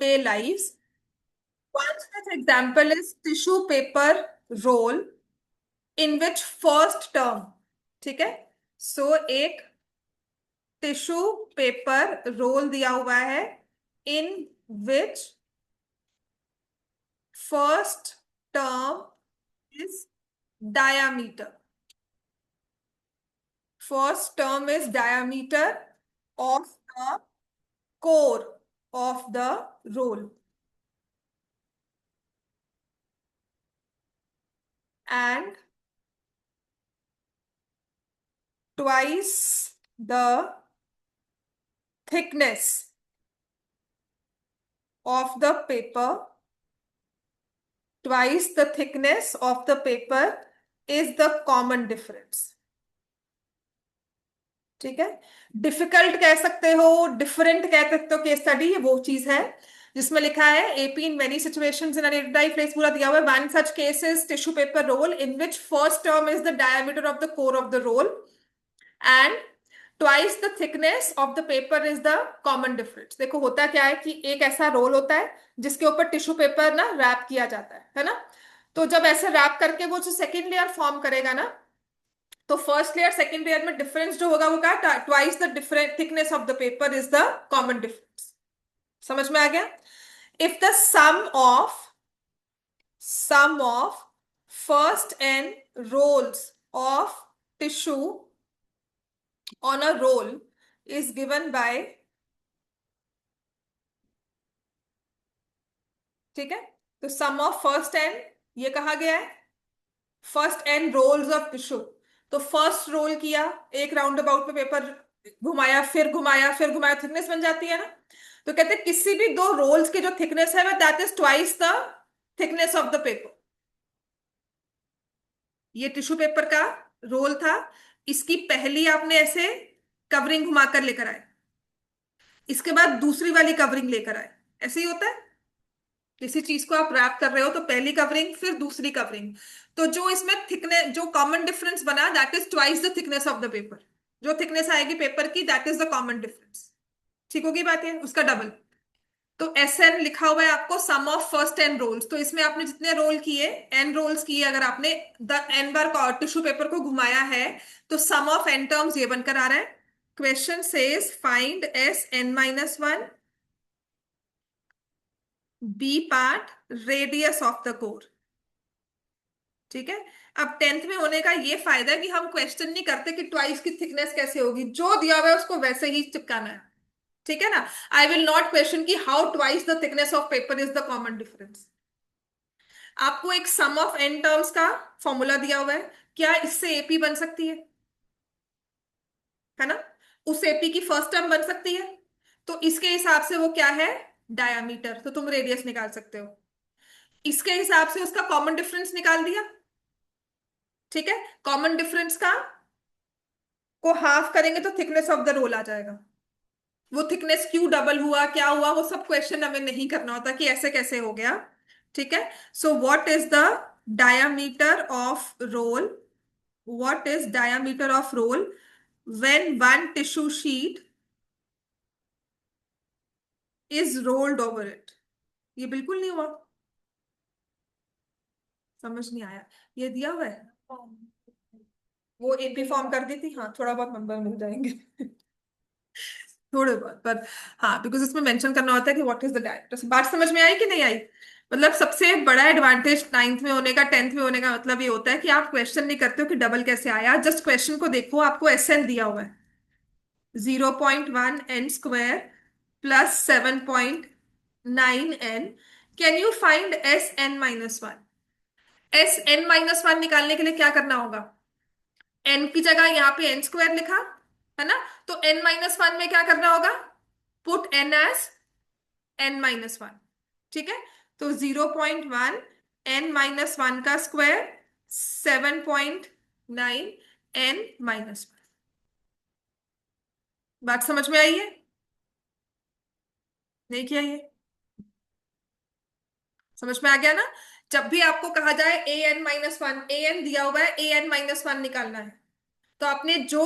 day lives. One such example is tissue paper roll in which first term, ठीक है, सो एक tissue paper role दिया हुआ है in which first term is diameter. First term is diameter of the core of the roll. And twice the thickness of the paper, twice the thickness of the paper is the common difference. ठीक है, difficult कह सकते हो, different कह सकते हो, case study ये वो चीज है जिसमें लिखा है AP in many situations in an die phrase पूरा दिया हुआ है. One such case is tissue paper roll in which first term is the diameter of the core of the roll and twice the thickness of the paper is the common difference. देखो होता क्या है कि एक ऐसा role होता है जिसके ऊपर टिश्यू पेपर ना रैप किया जाता है ना. तो जब ऐसे रैप करके वो जो सेकेंड लेयर फॉर्म करेगा ना, तो फर्स्ट लेयर सेकेंड लेयर में डिफरेंस जो होगा वो क्या, twice the different thickness of the paper is the common difference. समझ में आ गया. If the sum of first n rolls of tissue on a roll is given by, ठीक है, तो सम ऑफ फर्स्ट एन ये कहा गया है, first N rolls of tissue. तो फर्स्ट रोल किया, एक राउंड अबाउट में पेपर घुमाया, फिर घुमाया, फिर घुमाया, थिकनेस बन जाती है ना. तो कहते हैं किसी भी दो रोल्स की जो थिकनेस है that is twice the thickness of the paper. ये टिश्यू पेपर का रोल था, इसकी पहली आपने ऐसे कवरिंग घुमाकर लेकर आए, इसके बाद दूसरी वाली कवरिंग लेकर आए. ऐसे ही होता है, किसी चीज को आप रैप कर रहे हो तो पहली कवरिंग फिर दूसरी कवरिंग. तो जो इसमें थिकनेस, जो कॉमन डिफरेंस बना that is twice the thickness of the paper. जो थिकनेस आएगी पेपर की that is the common difference. ठीक होगी बात, है उसका डबल. तो एस एन लिखा हुआ है आपको, सम ऑफ फर्स्ट एन रोल्स. तो इसमें आपने जितने रोल किए, एन रोल्स किए, अगर आपने द एन बार टिश्यू पेपर को घुमाया है तो सम ऑफ एन टर्म्स ये बनकर आ रहा है. Question says find S N minus one B part radius of the core. ठीक है. अब टेंथ में होने का ये फायदा है कि हम क्वेश्चन नहीं करते कि ट्वाइस की थिकनेस कैसे होगी, जो दिया हुआ है उसको वैसे ही चिपकाना है. ठीक है ना. आई विल नॉट क्वेश्चन की how twice the thickness of paper is the common difference. आपको एक सम ऑफ एन टर्म्स का फॉर्मूला दिया हुआ है, क्या इससे एपी बन सकती है ना. उस एपी की फर्स्ट टर्म बन सकती है, तो इसके हिसाब से वो क्या है, डायामीटर. तो तुम रेडियस निकाल सकते हो, इसके हिसाब से उसका कॉमन डिफरेंस निकाल दिया. ठीक है. कॉमन डिफरेंस का को हाफ करेंगे तो थिकनेस ऑफ द रोल आ जाएगा. वो थिकनेस क्यों डबल हुआ, क्या हुआ, वो सब क्वेश्चन हमें नहीं करना होता कि ऐसे कैसे हो गया. ठीक है. So what is the diameter of roll, what is diameter of roll when one tissue sheet is rolled over it. ये बिल्कुल नहीं हुआ, समझ नहीं आया. ये दिया हुआ है, वो एपी फॉर्म कर दी थी. हाँ, थोड़ा बहुत नंबर मिल जाएंगे थोड़े बहुत पर. हाँ, बिकॉज इसमें मेंशन करना होता है कि व्हाट इज द डायरेक्टर. बात समझ में आई कि नहीं आई. मतलब सबसे बड़ा एडवांटेज नाइन्थ में होने का, टेंथ में होने का मतलब ये होता है कि आप क्वेश्चन नहीं करते हो कि डबल कैसे आया. जस्ट क्वेश्चन को देखो, आपको एस एन दिया हुआ है 0.1 n² plus 7.9 n. Can you find S N minus one. S N minus one निकालने के लिए क्या करना होगा, एन की जगह यहाँ पे n² लिखा है ना, तो n माइनस वन में क्या करना होगा, put n as n minus one. ठीक है. तो 0.1 n माइनस वन का स्क्वायर 7.9 n माइनस वन. बात समझ में आई है, नहीं किया ये, समझ में आ गया ना. जब भी आपको कहा जाए A N minus one, A N दिया हुआ है, ए एन माइनस वन निकालना है, तो आपने जो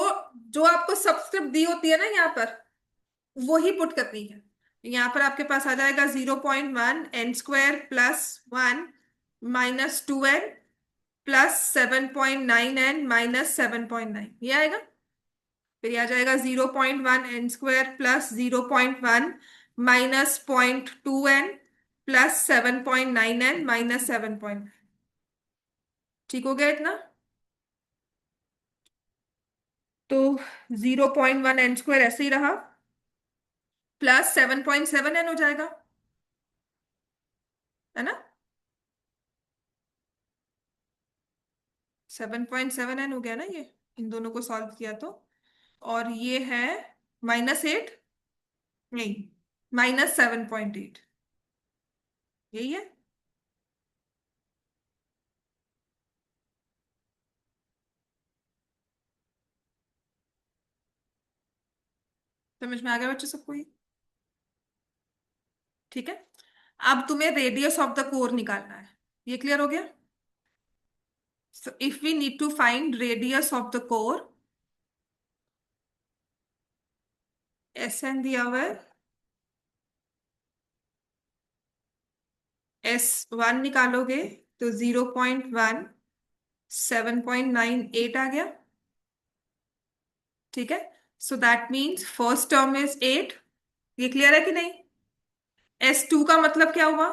जो आपको सबस्क्रिप्ट दी होती है ना यहाँ पर, वो ही पुट करनी है. यहाँ पर आपके पास आ जाएगा 0.1 n² plus 1 - 2n plus 7.9n -7.9, ये आएगा। फिर ये आ जाएगा 0.1 n² plus 0.1 -0.2n plus 7.9n -7. ठीक हो गया इतना? तो 0.1 n² ऐसे ही रहा, प्लस 7.7n हो जाएगा, है ना? 7.7n हो गया ना ये, इन दोनों को सॉल्व किया तो। और ये है -8, नहीं, -7.8, यही है। समझ में आ गया बच्चों सबको ये? ठीक है। अब तुम्हें रेडियस ऑफ द कोर निकालना है, ये क्लियर हो गया? So if we need to find radius of the core, SN दिया हुआ है, S1 निकालोगे तो 0.17.98 आ गया। ठीक है। So that means first term is 8, ये क्लियर है कि नहीं? S2 का मतलब क्या हुआ?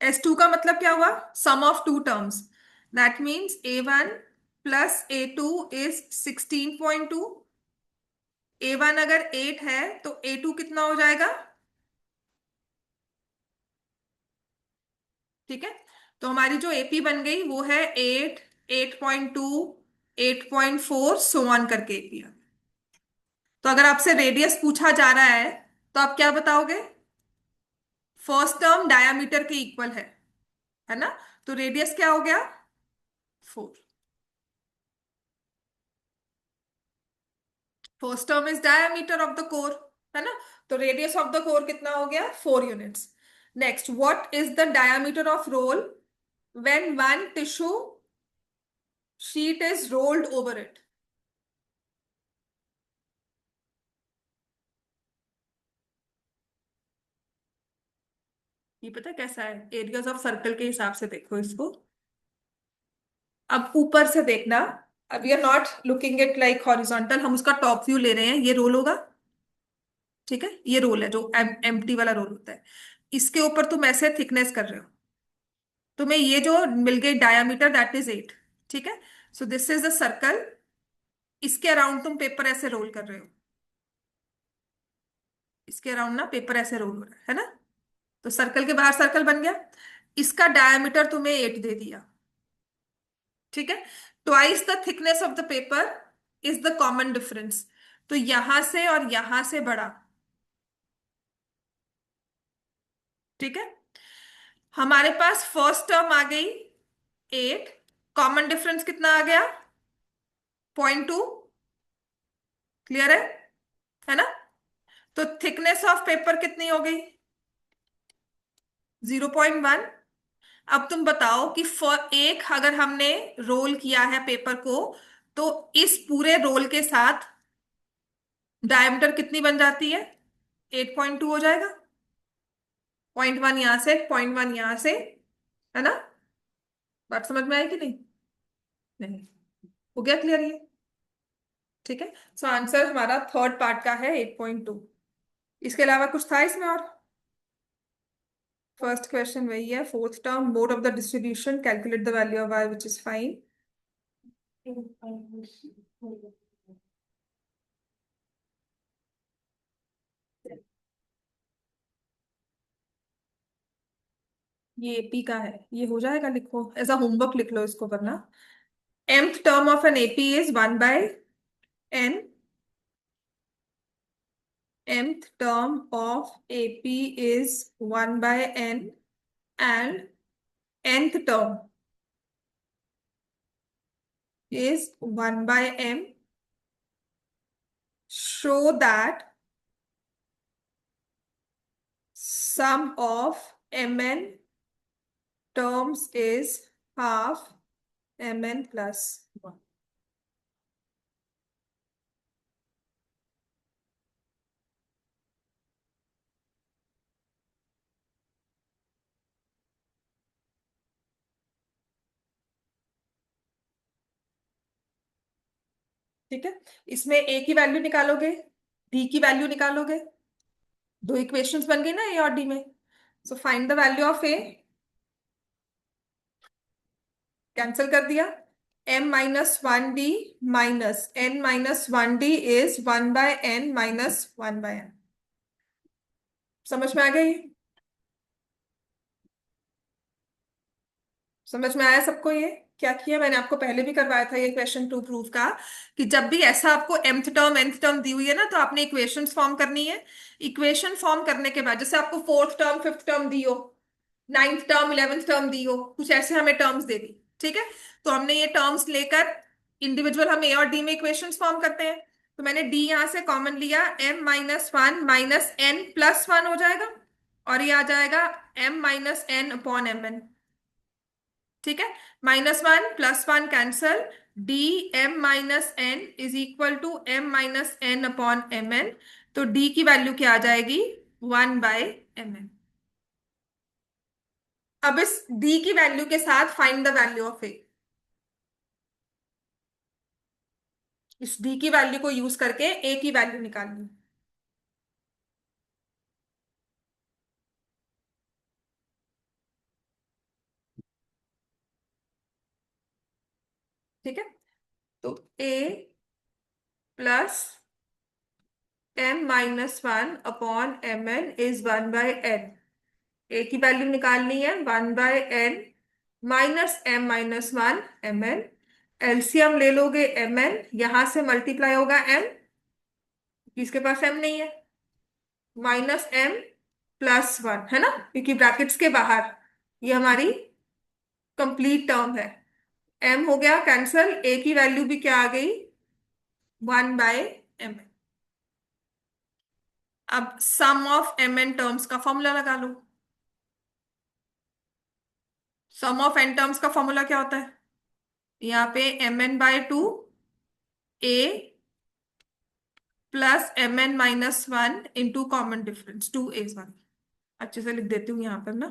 S2 का मतलब क्या हुआ? Sum of two terms. That means A1 plus A2 is 16.2। A1 अगर 8 है तो A2 कितना हो जाएगा? ठीक है। तो हमारी जो एपी बन गई वो है 8, 8.2, 8.4, सो ऑन करके एपी। तो अगर आपसे रेडियस पूछा जा रहा है तो आप क्या बताओगे? फर्स्ट टर्म डायमीटर के इक्वल है ना? तो रेडियस क्या हो गया? 4। First term is diameter of the core, है ना? तो रेडियस ऑफ द कोर कितना हो गया? 4 units. Next, what is the diameter of roll when one tissue sheet is rolled over it? ये पता है कैसा है? एरियाज ऑफ सर्कल के हिसाब से देखो इसको। अब ऊपर से देखना, अब we are not looking it like horizontal, हम उसका टॉप व्यू ले रहे हैं, ये रोल होगा। ठीक है, ये रोल है जो एम्प्टी वाला रोल होता है। इसके ऊपर तुम ऐसे थिकनेस कर रहे हो, तुम्हें ये जो मिल गई डायामीटर, दैट इज 8। ठीक है। So this is the circle, इसके अराउंड तुम पेपर ऐसे रोल कर रहे हो, इसके अराउंड ना पेपर ऐसे रोल हो रहा है ना? तो सर्कल के बाहर सर्कल बन गया, इसका डायमीटर तुम्हें 8 दे दिया। ठीक है। Twice the thickness of the paper is the common difference. तो यहां से और यहां से बड़ा। ठीक है। हमारे पास फर्स्ट टर्म आ गई 8, कॉमन डिफरेंस कितना आ गया? 0.2। क्लियर है ना? तो थिकनेस ऑफ पेपर कितनी हो गई? 0.1। अब तुम बताओ कि फॉर एक अगर हमने रोल किया है पेपर को, तो इस पूरे रोल के साथ डायमीटर कितनी बन जाती है? 8.2 हो जाएगा। 0.1 यहां से, 0.1 यहां से, है ना? बात समझ में आई कि नहीं? नहीं। हो गया क्लियर ये? ठीक है। सो आंसर हमारा थर्ड पार्ट का है 8.2। इसके अलावा कुछ था इसमें और? फर्स्ट क्वेश्चन वही है, fourth term mode of the distribution, calculate the value of y, which is fine. ये एपी का है, ये हो जाएगा, लिखो एज अ होमवर्क, लिख लो इसको, वरना mth term of an AP is 1/n। mth term of AP is 1/n, and nth term is 1 by m. Show that sum of mn terms is half mn plus 1. ठीक है, इसमें ए की value निकालोगे, D की value निकालोगे, दो equations बन गई ना ए और डी में. So find the value of A. Cancel कर दिया. m-1d minus n-1d is 1/n minus 1/n. समझ में आ गई? समझ में आया सबको? ये क्या किया मैंने, आपको पहले भी करवाया था ये क्वेश्चन टू प्रूफ का, कि जब भी ऐसा आपको mth टर्म nth टर्म दी हुई है ना, तो आपने इक्वेशंस फॉर्म करनी है. इक्वेशन फॉर्म करने के बाद, जैसे आपको फोर्थ टर्म फिफ्थ टर्म दी हो, नाइन्थ टर्म इलेवेंथ टर्म दी हो, कुछ ऐसे हमें टर्म्स दे दी, ठीक है, तो हमने ये टर्म्स लेकर इंडिविजुअल हम ए और डी में इक्वेशंस फॉर्म करते हैं. तो मैंने डी यहां से कॉमन लिया, m-1 माइनस n प्लस 1 हो जाएगा, और ये आ जाएगा m-n/mn. ठीक है, -1 +1 cancel, D m-n is equal to m-n/mn. तो डी की वैल्यू क्या आ जाएगी? 1/mn. अब इस डी की वैल्यू के साथ फाइंड द वैल्यू ऑफ ए. इस डी की वैल्यू को यूज करके ए की वैल्यू निकालनी. ठीक है, तो ए प्लस m-1/mn इज 1/n. ए की वैल्यू निकालनी है 1/n minus m-1 mn. LCM ले लोगे mn, यहां से मल्टीप्लाई होगा m, किसके पास m नहीं है, -m+1 है ना, क्योंकि ब्रैकेट्स के बाहर ये हमारी कंप्लीट टर्म है. m हो गया कैंसल, a की वैल्यू भी क्या आ गई? 1/mn. अब सम ऑफ mn टर्म्स का फॉर्मूला लगा लो. सम ऑफ n टर्म्स का फॉर्मूला क्या होता है? यहाँ पे mn/2 a plus mn-1 into common difference 2a1. अच्छे से लिख देती हूँ यहाँ पर ना.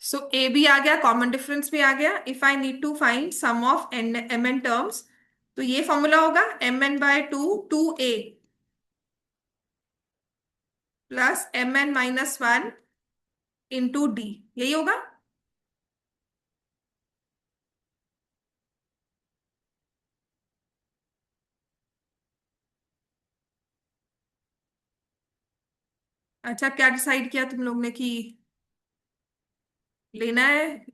सो ए भी आ गया, कॉमन डिफरेंस भी आ गया. If I need to find sum of mn terms, तो ये फॉर्मूला होगा mn/2 2a plus mn-1 into D. यही होगा. अच्छा, क्या डिसाइड किया तुम लोग ने कि लेना है?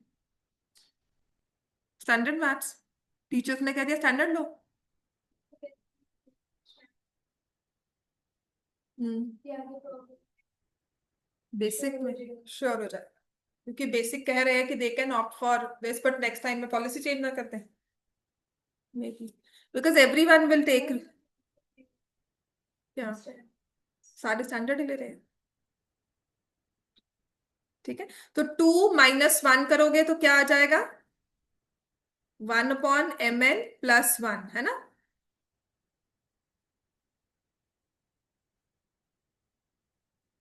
Standard maths. टीचर्स ने कह दिया स्टैंडर्ड लो. बेसिक में श्योर हो जाए, क्योंकि बेसिक कह रहे हैं कि they can opt for this, but next time में पॉलिसी चेंज ना करते हैं. Maybe because everyone will take. क्या? सारे स्टैंडर्ड ही ले रहे हैं. ठीक है, तो 2-1 करोगे तो क्या आ जाएगा? 1/mn+1 है ना.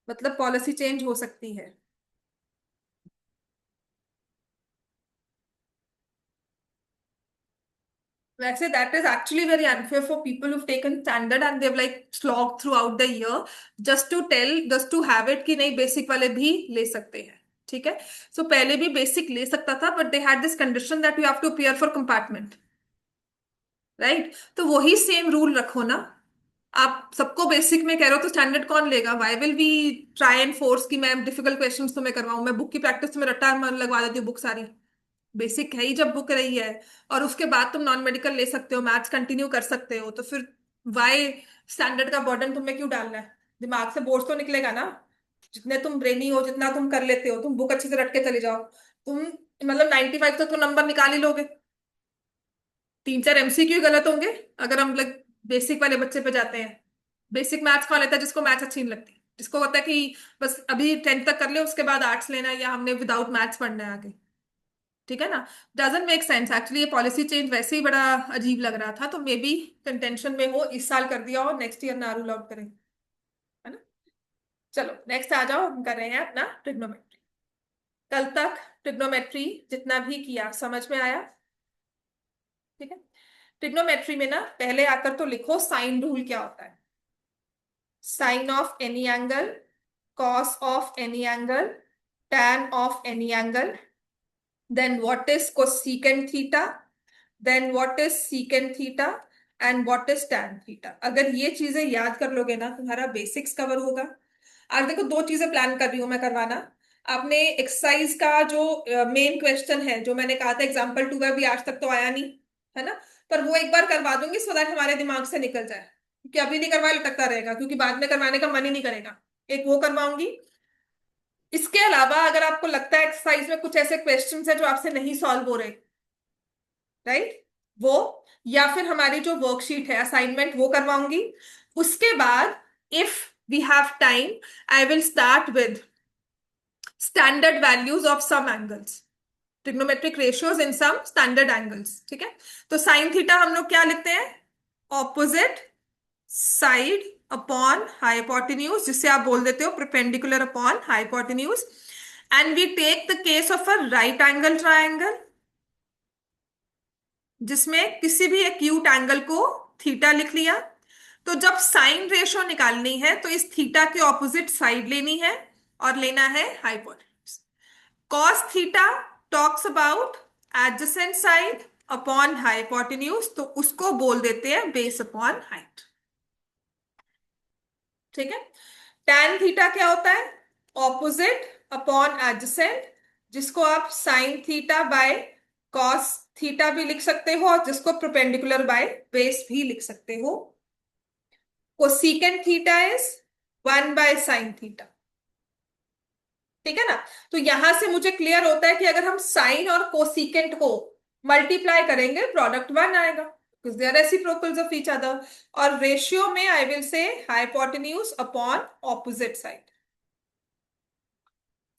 मतलब पॉलिसी चेंज हो सकती है. वैसे that is actually very unfair for people who've taken standard and they've like slogged throughout the year just to tell, just to have it कि नहीं बेसिक वाले भी ले सकते हैं. ठीक है, सो पहले भी बेसिक ले सकता था, but they had this condition that you have to appear for compartment. Right, तो वही सेम रूल रखो ना. आप सबको बेसिक में कह रहे हो, तो स्टैंडर्ड कौन लेगा? Why will we try and force कि मैं डिफिकल्ट क्वेश्चंस तुम्हें करवाऊं? मैं बुक की प्रैक्टिस में रट्टा लगवा देती हूँ बुक सारी. बेसिक है ही जब बुक रही है, और उसके बाद तुम नॉन मेडिकल ले सकते हो, मैथ्स कंटिन्यू कर सकते हो, तो फिर वाई स्टैंडर्ड का बर्डन तुम्हें क्यों डालना है? दिमाग से बोझ तो निकलेगा ना. जितने तुम ब्रेनी हो, जितना तुम कर लेते हो, तुम बुक अच्छे से रट के चले जाओ. तुम मतलब 95 तक तो नंबर निकाल ही लोगे। 3 4 एमसीक्यू गलत होंगे अगर हम लोग बेसिक वाले बच्चे पे जाते हैं। बेसिक मैथ्स कौन लेता है जिसको मैथ्स अच्छी नहीं लगती, जिसको होता है कि बस अभी 10th तक कर ले उसके बाद आर्ट्स लेना है या हमने विदाउट मैथ्स पढ़ना है आगे। ठीक है ना। डजंट मेक सेंस एक्चुअली, ये पॉलिसी चेंज वैसे ही बड़ा अजीब लग रहा था, तो मे बी कंटेंशन में हो, इस साल कर दिया हो, नेक्स्ट ईयर ना रूल आउट करें। है ना। चलो नेक्स्ट आ जाओ, हम कर रहे हैं अपना ट्रिग्नोमेट्री। कल तक ट्रिग्नोमेट्री जितना भी किया समझ में आया। ठीक है। ट्रिग्नोमेट्री में ना पहले आकर तो लिखो साइन रूल क्या होता है। Sine of any angle, cos of any angle, tan of any angle, then what is cosecant theta, then what is secant theta, and what is tan theta। अगर ये चीजें याद कर लोगे ना तुम्हारा बेसिक्स कवर होगा। आज देखो दो चीजें प्लान कर रही हूं मैं करवाना। आपने एक्सरसाइज का जो मेन क्वेश्चन है जो मैंने कहा था एग्जाम्पल 2 में भी आज तक तो आया नहीं, है ना, पर वो एक बार करवा दूंगी सो दैट हमारे दिमाग से निकल जाए, क्योंकि अभी नहीं करवाए लटकता रहेगा, क्योंकि बाद में करवाने का मन ही नहीं करेगा। एक वो करवाऊंगी। इसके अलावा अगर आपको लगता है एक्सरसाइज में कुछ ऐसे क्वेश्चंस है जो आपसे नहीं सॉल्व हो रहे, राइट, वो, या फिर हमारी जो वर्कशीट है असाइनमेंट वो करवाऊंगी। उसके बाद if we have time I will start with standard values of some angles, trigonometric ratios in some standard angles. ठीक है। तो साइन थीटा हम लोग क्या लिखते हैं, ऑपोजिट साइड अपॉन हाइपोटेन्यूज, जिससे आप बोल देते हो perpendicular upon hypotenuse. And we take the case of a right angle triangle, जिसमें किसी भी एक्यूट एंगल को थीटा लिख लिया। तो जब साइन रेशो निकालनी है तो इस थीटा के ऑपोजिट साइड लेनी है और लेना है hypotenuse. Cos theta talks about adjacent side upon hypotenuse, तो उसको बोल देते हैं बेस अपॉन हाइट। ठीक है। tan थीटा क्या होता है, ऑपोजिट अपॉन एडजेसेंट, जिसको आप sine theta by cos theta भी लिख सकते हो और जिसको परपेंडिकुलर बाय बेस भी लिख सकते हो। Cosecant theta is 1/sin theta. ठीक है ना। तो यहां से मुझे क्लियर होता है कि अगर हम साइन और कोसेकेंट को मल्टीप्लाई करेंगे प्रोडक्ट 1 आएगा, because they are reciprocals of each other। और रेशियो में I will say hypotenuse upon opposite side.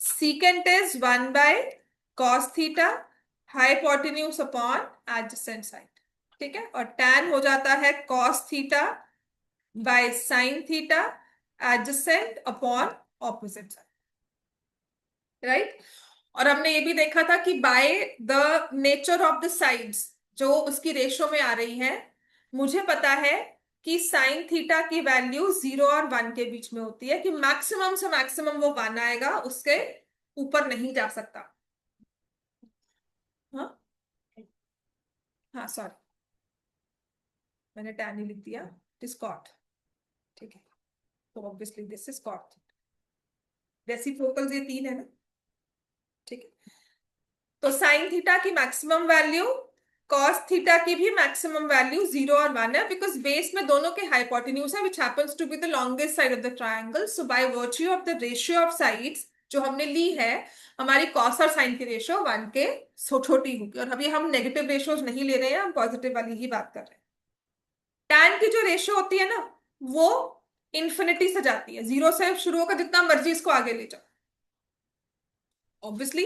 secant is 1/cos theta, hypotenuse upon adjacent side. ठीक है। और tan हो जाता है cos theta by sin theta, adjacent upon opposite side, right. और हमने ये भी देखा था कि by the nature of the sides जो उसकी रेशो में आ रही है, मुझे पता है कि साइन थीटा की वैल्यू 0 और 1 के बीच में होती है, कि मैक्सिमम से मैक्सिमम वो 1 आएगा, उसके ऊपर नहीं जा सकता। हाँ, हाँ सॉरी, मैंने टैन ही लिख दिया, इट इज कॉट। ठीक है। तो obviously this is cot. Reciprocals ये 3 है ना। ठीक है। तो साइन थीटा की मैक्सिमम वैल्यू, कॉस थीटा की भी मैक्सिमम वैल्यू 0 और 1 है, बिकॉज बेस में दोनों के हाइपोटेन्यूज है which happens to be the longest side of the triangle. So by virtue of the ratio of sides जो हमने ली है, हमारी कॉस और साइन की रेशियो 1 के छोटी होगी। और अभी हम नेगेटिव रेशियोज नहीं ले रहे हैं, हम पॉजिटिव वाली ही बात कर रहे हैं। टैन की जो रेशियो होती है ना, वो इन्फिनिटी से जाती है, 0 से शुरू होकर जितना मर्जी इसको आगे ले जाओ, ऑब्वियसली,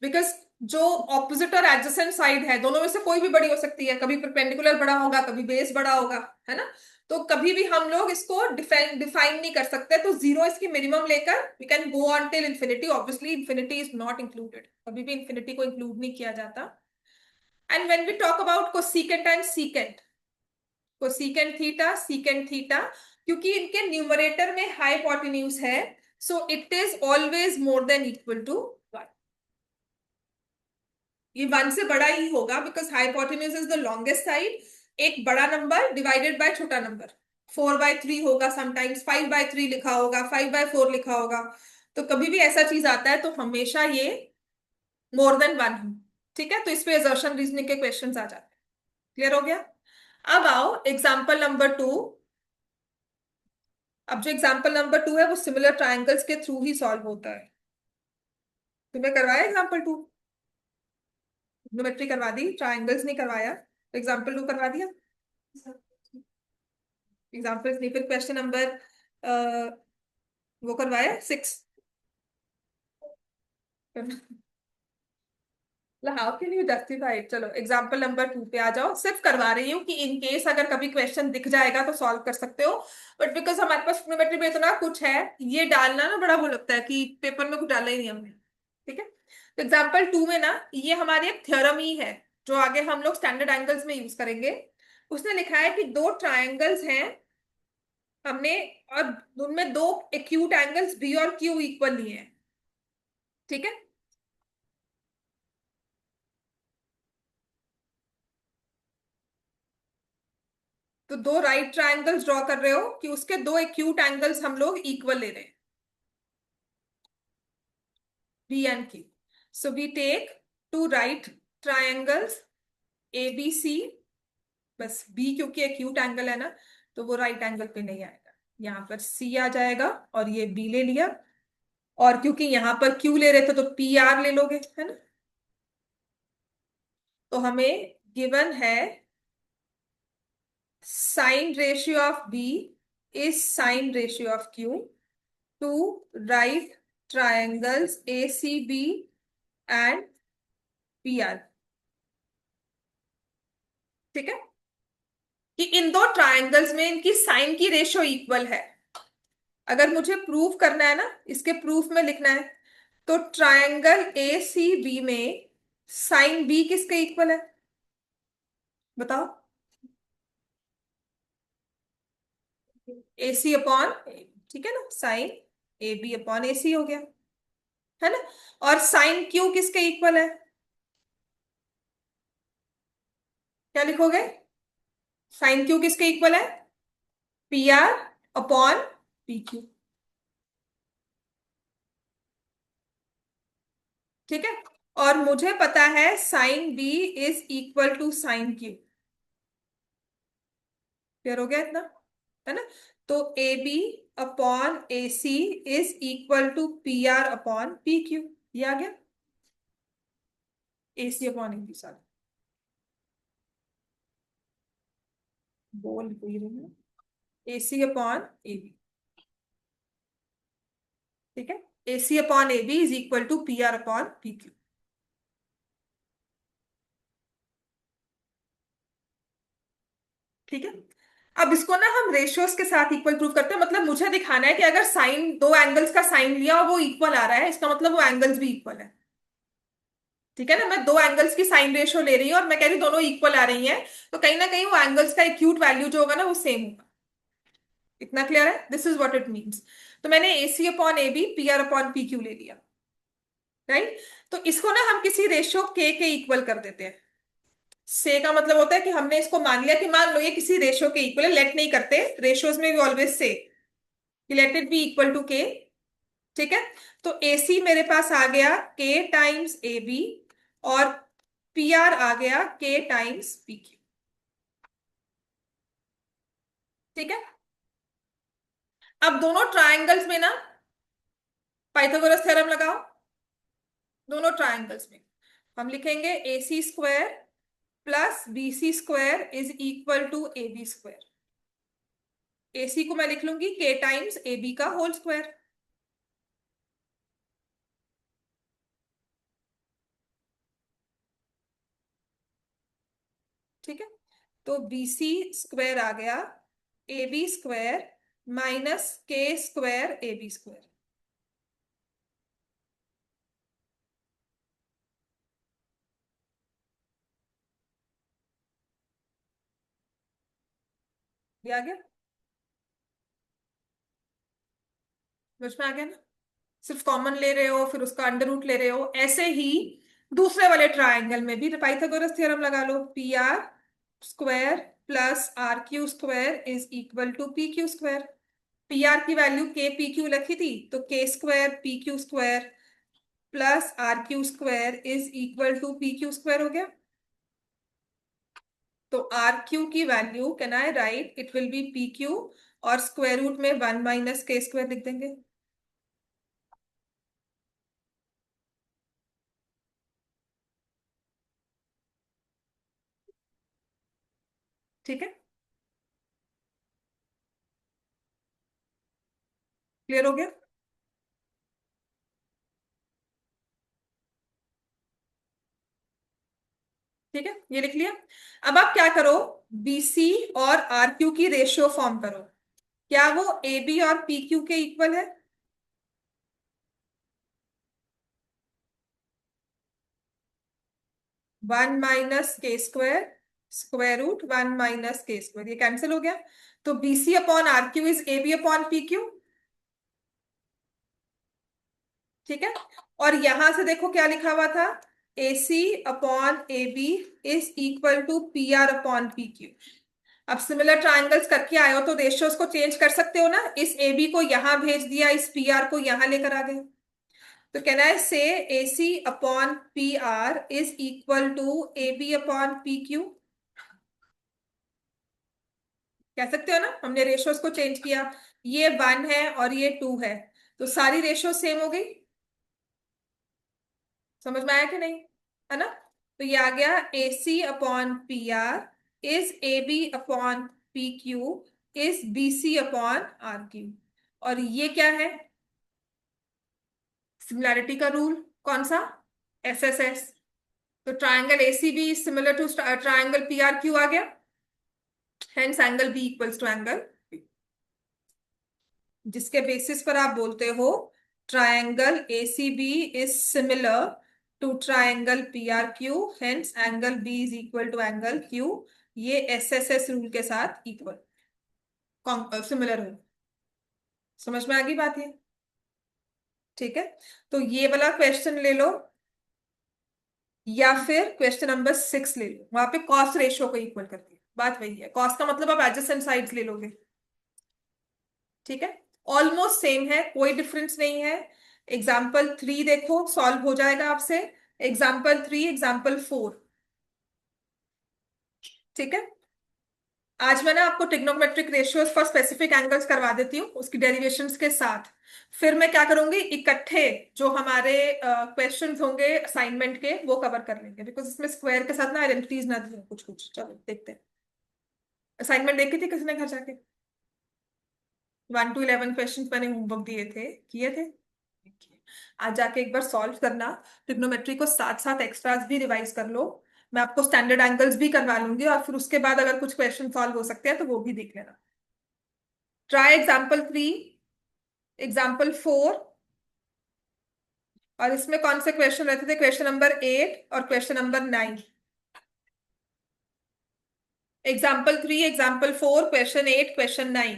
बिकॉज जो ऑपोजिट और एडजेसेंट साइड है दोनों में से कोई भी बड़ी हो सकती है, कभी परपेंडिकुलर बड़ा होगा, कभी बेस बड़ा होगा, है ना। तो कभी भी हम लोग इसको डिफाइन नहीं कर सकते, तो 0 इसकी मिनिमम लेकर we can go on till infinity. Obviously infinity is not included, कभी भी इन्फिनिटी को इंक्लूड नहीं किया जाता। And when we talk about cosecant and secant, cosecant theta secant theta, क्योंकि इनके न्यूमरेटर में हाइपोटेन्यूज है, so it is always more than equal to 1। ये 1 से बड़ा ही होगा, because hypotenuse is the longest side. एक बड़ा नंबर डिवाइडेड बाय छोटा नंबर, 4/3 होगा, समटाइम्स 5/3 लिखा होगा, 5/4 लिखा होगा। तो कभी भी ऐसा चीज आता है तो हमेशा ये मोर देन 1 हो। ठीक है। तो इस पे असर्शन रीजनिंग के क्वेश्चंस आ जाते हैं। क्लियर हो गया। अब आओ एग्जाम्पल नंबर 2। अब जो एग्जाम्पल नंबर 2 है वो सिमिलर ट्राइंगल्स के थ्रू ही सॉल्व होता है। तुम्हें करवाया एग्जाम्पल 2। ज्योमेट्री करवा दी, ट्राइंगल्स नहीं करवाया, तो एग्जाम्पल 2 करवा दिया। एग्जाम्पल्स नहीं, फिर क्वेश्चन नंबर वो करवाया 6। How can you justify. चलो एग्जाम्पल नंबर 2 पे आ जाओ। सिर्फ करवा रही हूँ कि इन केस अगर कभी क्वेश्चन दिख जाएगा तो सॉल्व कर सकते हो, बट बिकॉज हमारे पास ट्रिग्नोमेट्री में इतना कुछ है, ये डालना ना बड़ा वो लगता है कि पेपर में कुछ डाला ही नहीं हमने। ठीक है, तो एग्जाम्पल 2 में ना ये हमारी एक थ्योरम ही है जो आगे हम लोग स्टैंडर्ड एंगल्स में यूज करेंगे। उसने लिखा है कि दो ट्राइंगल्स हैं हमने, और उनमें दो एक्यूट एंगल्स बी और क्यू इक्वल लिए हैं। ठीक है, तो दो राइट ट्रायंगल्स ड्रॉ कर रहे हो कि उसके दो एक्यूट एंगल्स हम लोग इक्वल ले रहे हैं, B and Q. So we take two right triangles A B C. बस बी क्योंकि एक्यूट एंगल है ना, तो वो राइट एंगल पे नहीं आएगा, यहाँ पर सी आ जाएगा, और ये बी ले लिया। और क्योंकि यहाँ पर क्यू ले रहे थे तो पी आर ले लोगे, है ना। तो हमें गिवन है sine ratio of B is sine ratio of Q two right triangles ACB and PR। ठीक है, कि इन दो ट्रायंगल्स में इनकी साइन की रेशियो इक्वल है। अगर मुझे प्रूव करना है ना, इसके प्रूफ में लिखना है, तो ट्रायंगल ACB में साइन बी किसके इक्वल है, बताओ। AC अपॉन, ठीक है ना, साइन AB अपॉन AC हो गया, है ना। और साइन क्यू किसके इक्वल है, क्या लिखोगे, साइन क्यू किसके इक्वल है, PR अपॉन PQ। ठीक है, और मुझे पता है sine B is equal to sine Q. Clear हो गया इतना, है ना। तो A B upon A C is equal to P R upon P Q, ये आ गया। A C upon A B, sorry, बोल कोई रही है, A C upon A B. ठीक है, A C upon A B is equal to P R upon P Q. ठीक है, अब इसको ना हम रेशियोज के साथ इक्वल प्रूव करते हैं। मतलब मुझे दिखाना है कि अगर साइन, दो एंगल्स का साइन लिया और वो इक्वल आ रहा है, इसका मतलब वो एंगल्स भी इक्वल है। ठीक है ना, मैं दो एंगल्स की साइन रेशियो ले रही हूँ और मैं कह रही हूँ दोनों इक्वल आ रही हैं, तो कहीं ना कहीं वो एंगल्स का एक्यूट वैल्यू जो होगा ना वो सेम होगा। इतना क्लियर है, this is what it means. तो मैंने A C upon A B P R upon P Q ले लिया, राइट। तो इसको ना हम किसी रेशियो के इक्वल कर देते हैं। से का मतलब होता है कि हमने इसको मान लिया कि मान लो ये किसी रेशियो के इक्वल है, लेट नहीं करते रेशियोज में भी ऑलवेज से, let it be equal to K. ठीक है, तो ए सी मेरे पास आ गया के टाइम्स ए बी, और पी आर आ गया के टाइम्स पी क्यू। ठीक है, अब दोनों ट्रायंगल्स में ना पाइथागोरस थ्योरम लगाओ। दोनों ट्रायंगल्स में हम लिखेंगे A C square plus B C square is equal to A B square. A C को मैं लिख लूंगी के टाइम्स ए बी का होल स्क्वायर। ठीक है, तो बी सी स्क्वायर आ गया A B square minus K square A B square. ये आ गया, समझ में आ गया ना। सिर्फ कॉमन ले रहे हो फिर उसका अंडर रूट ले रहे हो, ऐसे ही दूसरे वाले ट्राइंगल में भी पाइथागोरस थ्योरम लगा लो। P R square plus R Q square is equal to P Q square. P R की वैल्यू के पी क्यू रखी थी, तो K square P Q square plus R Q square is equal to P Q square हो गया। तो R Q की value can I write, it will be P Q, और square root में 1 - के स्क्वायर लिख देंगे। ठीक है, क्लियर हो गया? ठीक है, ये लिख लिया। अब आप क्या करो, बीसी और आरक्यू की रेशियो फॉर्म करो। क्या वो ए बी और पी क्यू के इक्वल है? 1 - k² स्क्वायर रूट 1 - k², ये कैंसिल हो गया। तो BC upon RQ is A B upon P Q. ठीक है, और यहां से देखो क्या लिखा हुआ था, A C upon A B is equal to P R upon P Q. अब सिमिलर ट्रायंगल्स करके आए हो तो रेशियोज को चेंज कर सकते हो ना, इस ए बी को यहां भेज दिया, इस पी आर को यहां लेकर आ गए। तो कहना है से A C upon P R is equal to A B upon P Q. कह सकते हो ना, हमने रेशियोज को चेंज किया, ये 1 है और ये 2 है, तो सारी रेशियो सेम हो गई। समझ में आया कि नहीं? है ना? तो ये आ गया A C upon P R is A B upon P Q is B C upon R Q. और ये क्या है? सिमिलैरिटी का रूल। कौन सा? S S S. तो triangle A C B similar to triangle P R Q आ गया, hence angle B equals to angle, जिसके बेसिस पर आप बोलते हो triangle A C B is similar to triangle P R Q, hence angle B is equal to angle Q. ये S S S rule के साथ इक्वल सिमिलर हो। समझ में आ गई बात ये? ठीक है, तो ये वाला क्वेश्चन ले लो, या फिर क्वेश्चन नंबर 6 ले लो, वहां पे कॉस्ट रेशियो को इक्वल करती है। बात वही है, कॉस्ट का मतलब आप एडजेसेंट साइड्स ले लोगे। ठीक है, ऑलमोस्ट सेम है, कोई डिफरेंस नहीं है। एग्जाम्पल 3 देखो, सॉल्व हो जाएगा आपसे। Example 3, example 4। ठीक है, आज मैं ना आपको trigonometric ratios for specific angles करवा देती हूँ उसकी डेरिवेशंस के साथ। फिर मैं क्या करूंगी, इकट्ठे जो हमारे क्वेश्चंस होंगे असाइनमेंट के वो कवर कर लेंगे, बिकॉज इसमें स्क्वायर के साथ ना आइडेंटिटीज ना दी हैं कुछ कुछ। चलो देखते हैं। असाइनमेंट देखी थी किसने घर जाके? 1 to 11 क्वेश्चन मैंने होमवर्क दिए थे, किए थे? देखिए, आज जाके एक बार सॉल्व करना, ट्रिग्नोमेट्री को साथ साथ एक्स्ट्रास भी रिवाइज कर लो। मैं आपको स्टैंडर्ड एंगल्स भी करवा लूंगी, और फिर उसके बाद अगर कुछ क्वेश्चन सॉल्व हो सकते हैं तो वो भी देख लेना। Try example 3, example 4। और इसमें कौन से क्वेश्चन रहते थे? क्वेश्चन नंबर 8 और question number 9। Example 3, example 4, question 8, question 9।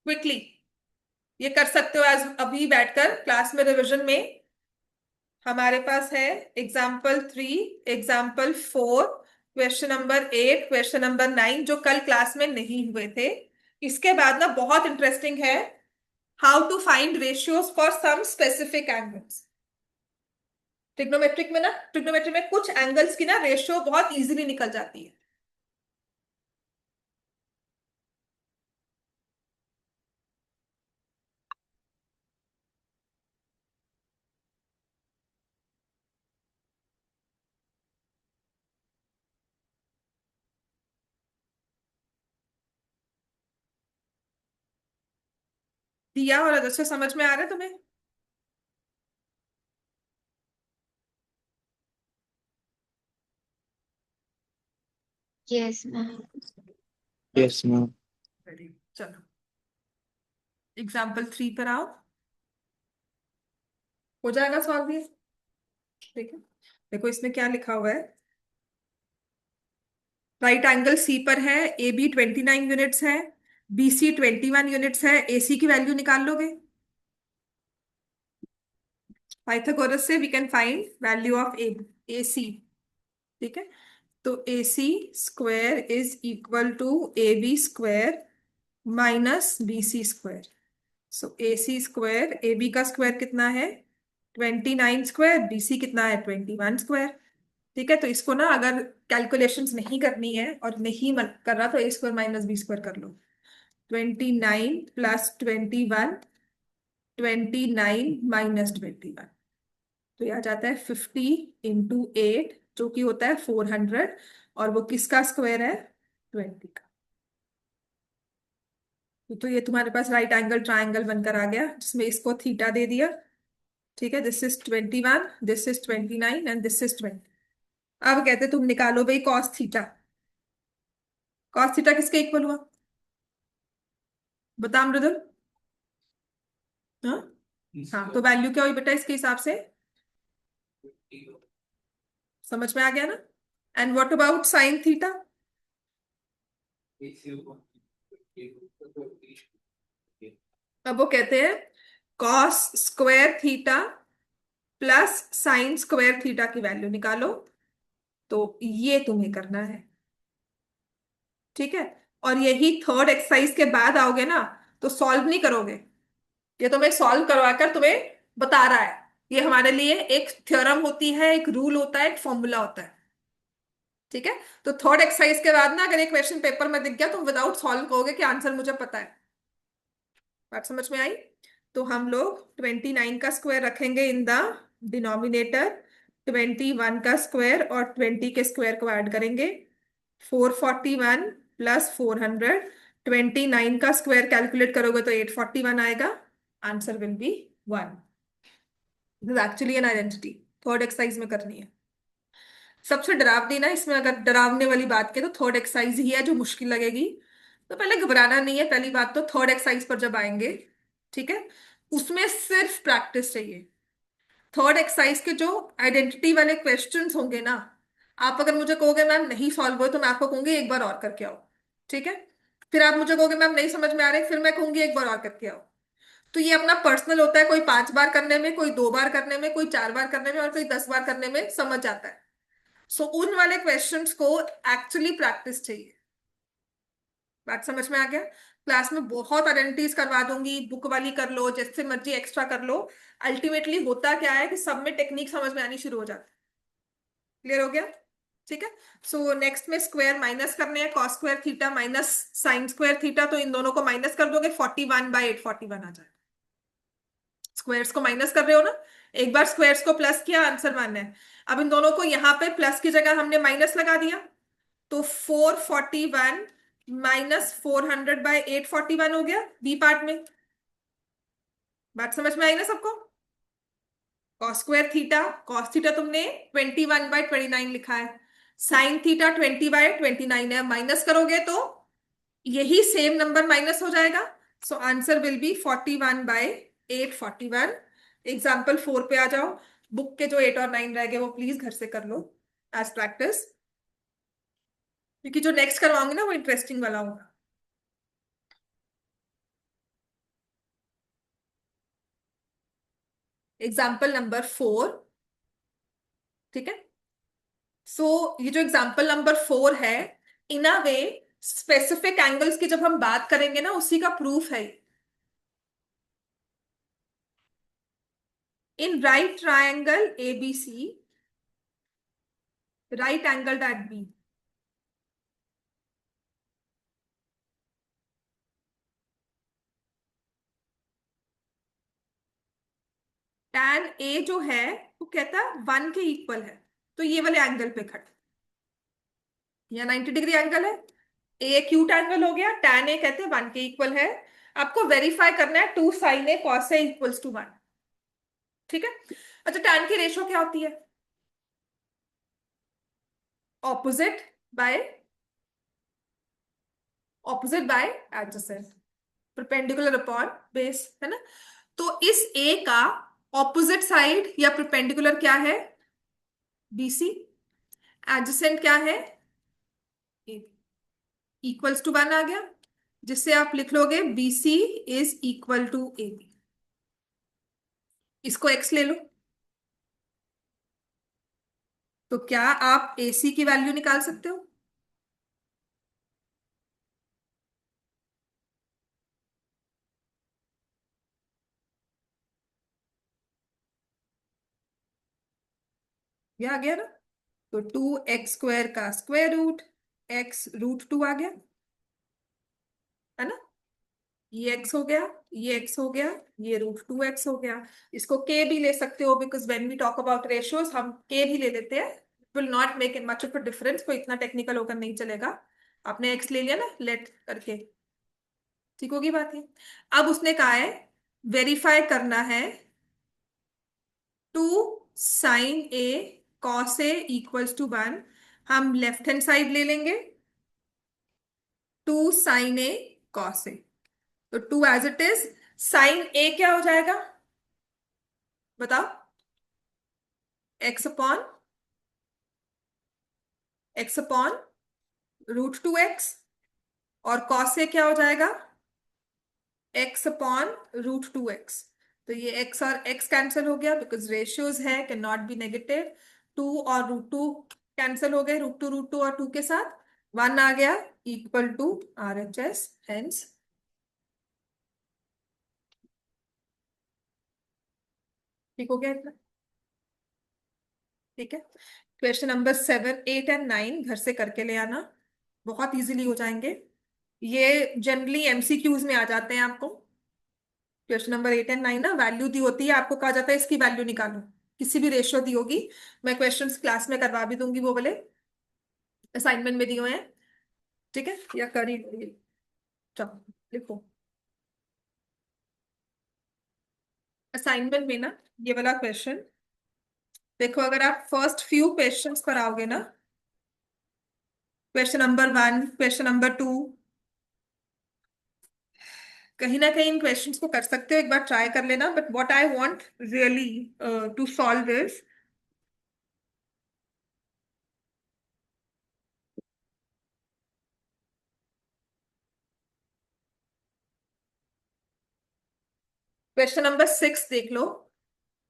Quickly ये कर सकते हो आज अभी बैठकर क्लास में रिवीजन में। हमारे पास है example 3, example 4, question number 8, question number 9, जो कल क्लास में नहीं हुए थे। इसके बाद ना बहुत इंटरेस्टिंग है, how to find ratios for some specific angles. Trigonometric में ना, ट्रिग्नोमेट्री में कुछ एंगल्स की ना रेशियो बहुत इजीली निकल जाती है। दिया और अदर्शा समझ में आ रहा है तुम्हें? Yes ma'am. Yes ma'am. Ready? चलो एग्जाम्पल 3 पर आओ, हो जाएगा सॉल्व ये। ठीक है, देखो इसमें क्या लिखा हुआ है। राइट एंगल सी पर है, ए बी 29 यूनिट्स है, बी सी 21 यूनिट्स है, ए सी की वैल्यू निकाल लोगे। पाइथागोरस से we can find value of A C. ठीक है, तो A C square is equal to A B square minus B C square. So A C square, A B का square कितना है? 29 स्क्वायर, बी सी कितना है? 21 square. ठीक है, तो इसको ना अगर कैलकुलेशंस नहीं करनी है और नहीं मन कर रहा तो ए स्क्वायर माइनस बी स्क्वायर कर लो। 29 + 21, 29 - 21, तो यह आ जाता है 50 × 8 जो कि होता है 400, और वो किसका स्क्वायर है? 20 का। तो ये तुम्हारे पास राइट एंगल ट्राइंगल बनकर आ गया, जिसमें इसको थीटा दे दिया। ठीक है, this is 21, this is 29 and this is 20। अब कहते तुम निकालो भाई कॉस थीटा। कॉस थीटा किसके इक्वल हुआ? बता मृदुल। हाँ, हाँ, तो वैल्यू क्या हुई बेटा इसके हिसाब से? समझ में आ गया ना? And what about sine theta? अब वो कहते हैं cos square theta plus sine square theta की वैल्यू निकालो। तो ये तुम्हें करना है। ठीक है, और यही थर्ड एक्सरसाइज के बाद आओगे ना, तो सॉल्व नहीं करोगे। ये तुम्हें सॉल्व करवाकर तुम्हें बता रहा है। ये हमारे लिए एक थ्योरम होती है, एक रूल होता है, एक फॉर्मूला होता है। ठीक है, तो थर्ड एक्सरसाइज के बाद ना अगर एक क्वेश्चन पेपर में दिख गया तो विदाउट सॉल्व कहोगे कि आंसर मुझे पता है। बात समझ में आई? तो हम लोग 29 का स्क्वायर रखेंगे इन द डिनोमिनेटर, 21 का स्क्वायर और 20 के स्क्वायर को ऐड करेंगे। 441 प्लस 400, 29 का स्क्वायर कैलकुलेट करोगे तो 841 आएगा। Answer will be 1। This actually an identity, third exercise में करनी है। सबसे डरावनी ना इसमें, अगर डरावने वाली बात की तो थर्ड एक्सरसाइज ही है जो मुश्किल लगेगी। तो पहले घबराना नहीं है, पहली बात तो थर्ड एक्सरसाइज पर जब आएंगे, ठीक है, उसमें सिर्फ प्रैक्टिस चाहिए। थर्ड एक्सरसाइज के जो आइडेंटिटी वाले क्वेश्चंस होंगे ना, आप अगर मुझे कहोगे मैम नहीं सॉल्व हुए तो मैं आपको कहूंगी एक बार और करके आओ। ठीक है, फिर आप मुझे कहोगे मैम नहीं समझ में आ रहे, फिर मैं कहूंगी एक बार और करके आओ। तो ये अपना पर्सनल होता है, कोई 5 बार करने में, कोई 2 बार करने में, कोई 4 बार करने में, और कोई 10 बार करने में समझ जाता है। सो उन वाले क्वेश्चंस को एक्चुअली प्रैक्टिस चाहिए। बात समझ में आ गया? क्लास में बहुत आइडेंटिटीज करवा दूंगी, बुक वाली कर लो, जैसे मर्जी एक्स्ट्रा कर लो। अल्टीमेटली होता क्या है कि सब में टेक्निक समझ में आनी शुरू हो जाती है। क्लियर हो गया? ठीक है, सो नेक्स्ट में स्क्वायर माइनस करने हैं, cos square theta minus sine square theta, तो इन दोनों को माइनस कर दोगे, 41/841 आ जाएगा। स्क्वायर्स को माइनस कर रहे हो ना, एक बार स्क्वायर्स को प्लस किया, आंसर मानना है। अब इन दोनों को यहाँ पे प्लस की जगह हमने माइनस लगा दिया, तो 441 माइनस 400/841 हो गया बी पार्ट में। बात समझ में आई ना सबको? Cos square theta, cos theta तुमने 21/29 लिखा है, साइन थीटा 20/29 है, माइनस करोगे तो यही सेम नंबर माइनस हो जाएगा। So answer will be 41/841। Example 4 पे आ जाओ। बुक के जो 8 और 9 रह गए वो प्लीज घर से कर लो एज प्रैक्टिस, क्योंकि जो नेक्स्ट करवाऊंगी ना वो इंटरेस्टिंग वाला होगा। Example number 4। ठीक है, सो ये जो एग्जाम्पल नंबर 4 है, इन अ वे स्पेसिफिक एंगल्स की जब हम बात करेंगे ना, उसी का प्रूफ है। In right triangle ABC, right angle at B, tan A जो है वो कहता है 1 के इक्वल है, तो ये वाले एंगल पे खड़े, या 90 डिग्री एंगल है, ए एक्यूट एंगल हो गया, tan A कहते हैं 1 के इक्वल है। आपको वेरीफाई करना है 2 sin A cos A equals to 1। ठीक है, अच्छा tan की रेशो क्या होती है? Opposite by opposite by adjacent, perpendicular upon base, है ना? तो इस ए का ऑपोजिट साइड या परपेंडिकुलर क्या है? BC। एडजेसेंट क्या है? AB। इक्वल्स टू 1 आ गया, जिससे आप लिख लोगे BC is equal to AB। इसको x ले लो, तो क्या आप AC की वैल्यू निकाल सकते हो? ये आ गया ना? तो 2x² का स्क्वायर रूट, x√2 आ गया, है ना? ये x हो गया, ये x हो गया, ये √2x हो गया। इसको k भी ले सकते हो, because when we talk about ratios हम k भी ले लेते हैं। Will not make much of a difference, कोई इतना टेक्निकल होकर नहीं चलेगा। आपने एक्स ले लिया ना लेट करके, ठीक होगी बात ये। अब उसने कहा है वेरीफाई करना है, two sine A cos A equals to 1। हम लेफ्ट हैंड साइड ले लेंगे, two sine A cos A, तो two as it is. Sine A क्या हो जाएगा बताओ? X upon √2x। और कॉस ए क्या हो जाएगा? x/√2x। तो ये x और x कैंसिल हो गया बिकॉज रेशियोज है, कैन नॉट बी नेगेटिव। 2 और √2 कैंसिल हो गए, √2 और 2 के साथ 1 आ गया, इक्वल टू RHS। हेंस ठीक हो गया इतना? ठीक है। क्वेश्चन नंबर 7, 8 एंड 9 घर से करके ले आना, बहुत इजीली हो जाएंगे। ये जनरली MCQs में आ जाते हैं आपको। क्वेश्चन नंबर 8 एंड 9 ना वैल्यू दी होती है, आपको कहा जाता है इसकी वैल्यू निकालो, किसी भी रेशियो दी होगी। मैं क्वेश्चंस क्लास में करवा भी दूंगी, वो वाले असाइनमेंट में दिए हुए हैं, ठीक है, या कर ही लोगे। चलो लिखो असाइनमेंट में ना, ये वाला क्वेश्चन देखो। अगर आप फर्स्ट फ्यू क्वेश्चंस पर आओगे ना, क्वेश्चन नंबर 1, क्वेश्चन नंबर 2, कहीं ना कहीं इन क्वेश्चंस को कर सकते हो, एक बार ट्राई कर लेना। But what I want really to solve is, question number 6 देख लो,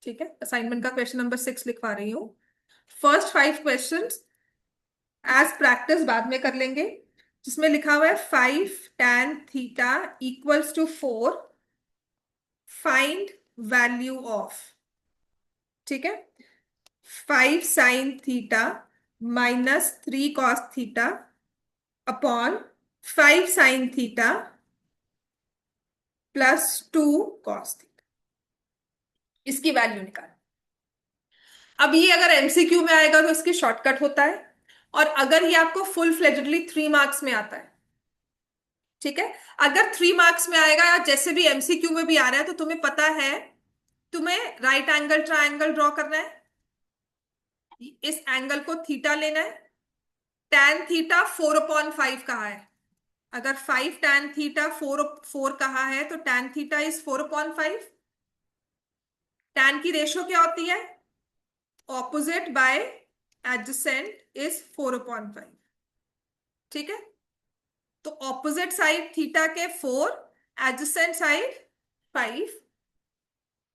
ठीक है। असाइनमेंट का क्वेश्चन नंबर 6 लिखवा रही हूँ। फर्स्ट 5 क्वेश्चंस एज प्रैक्टिस बाद में कर लेंगे, जिसमें लिखा हुआ है 5 tan θ equals to 4, find value of, ठीक है, 5 sin θ -3 cos θ upon 5 sin θ +2 cos θ, इसकी वैल्यू निकाल। अब ये अगर MCQ में आएगा तो इसकी शॉर्टकट होता है, और अगर ये आपको फुल फ्लेजेडली 3 मार्क्स में आता है, ठीक है। अगर 3 मार्क्स में आएगा या जैसे भी MCQ में भी आ रहा है, तो तुम्हें पता है, तुम्हें राइट एंगल ट्रायंगल ड्रॉ करना है, इस एंगल को थीटा लेना है। tan θ 4/5 कहा है, अगर 5 tan θ 4 कहा है तो tan θ इज 4/5। tan की रेशियो क्या होती है? ऑपोजिट बाय एडजेसेंट इज 4/5, ठीक है। तो ऑपोजिट साइड थीटा के 4, एडजेसेंट साइड 5।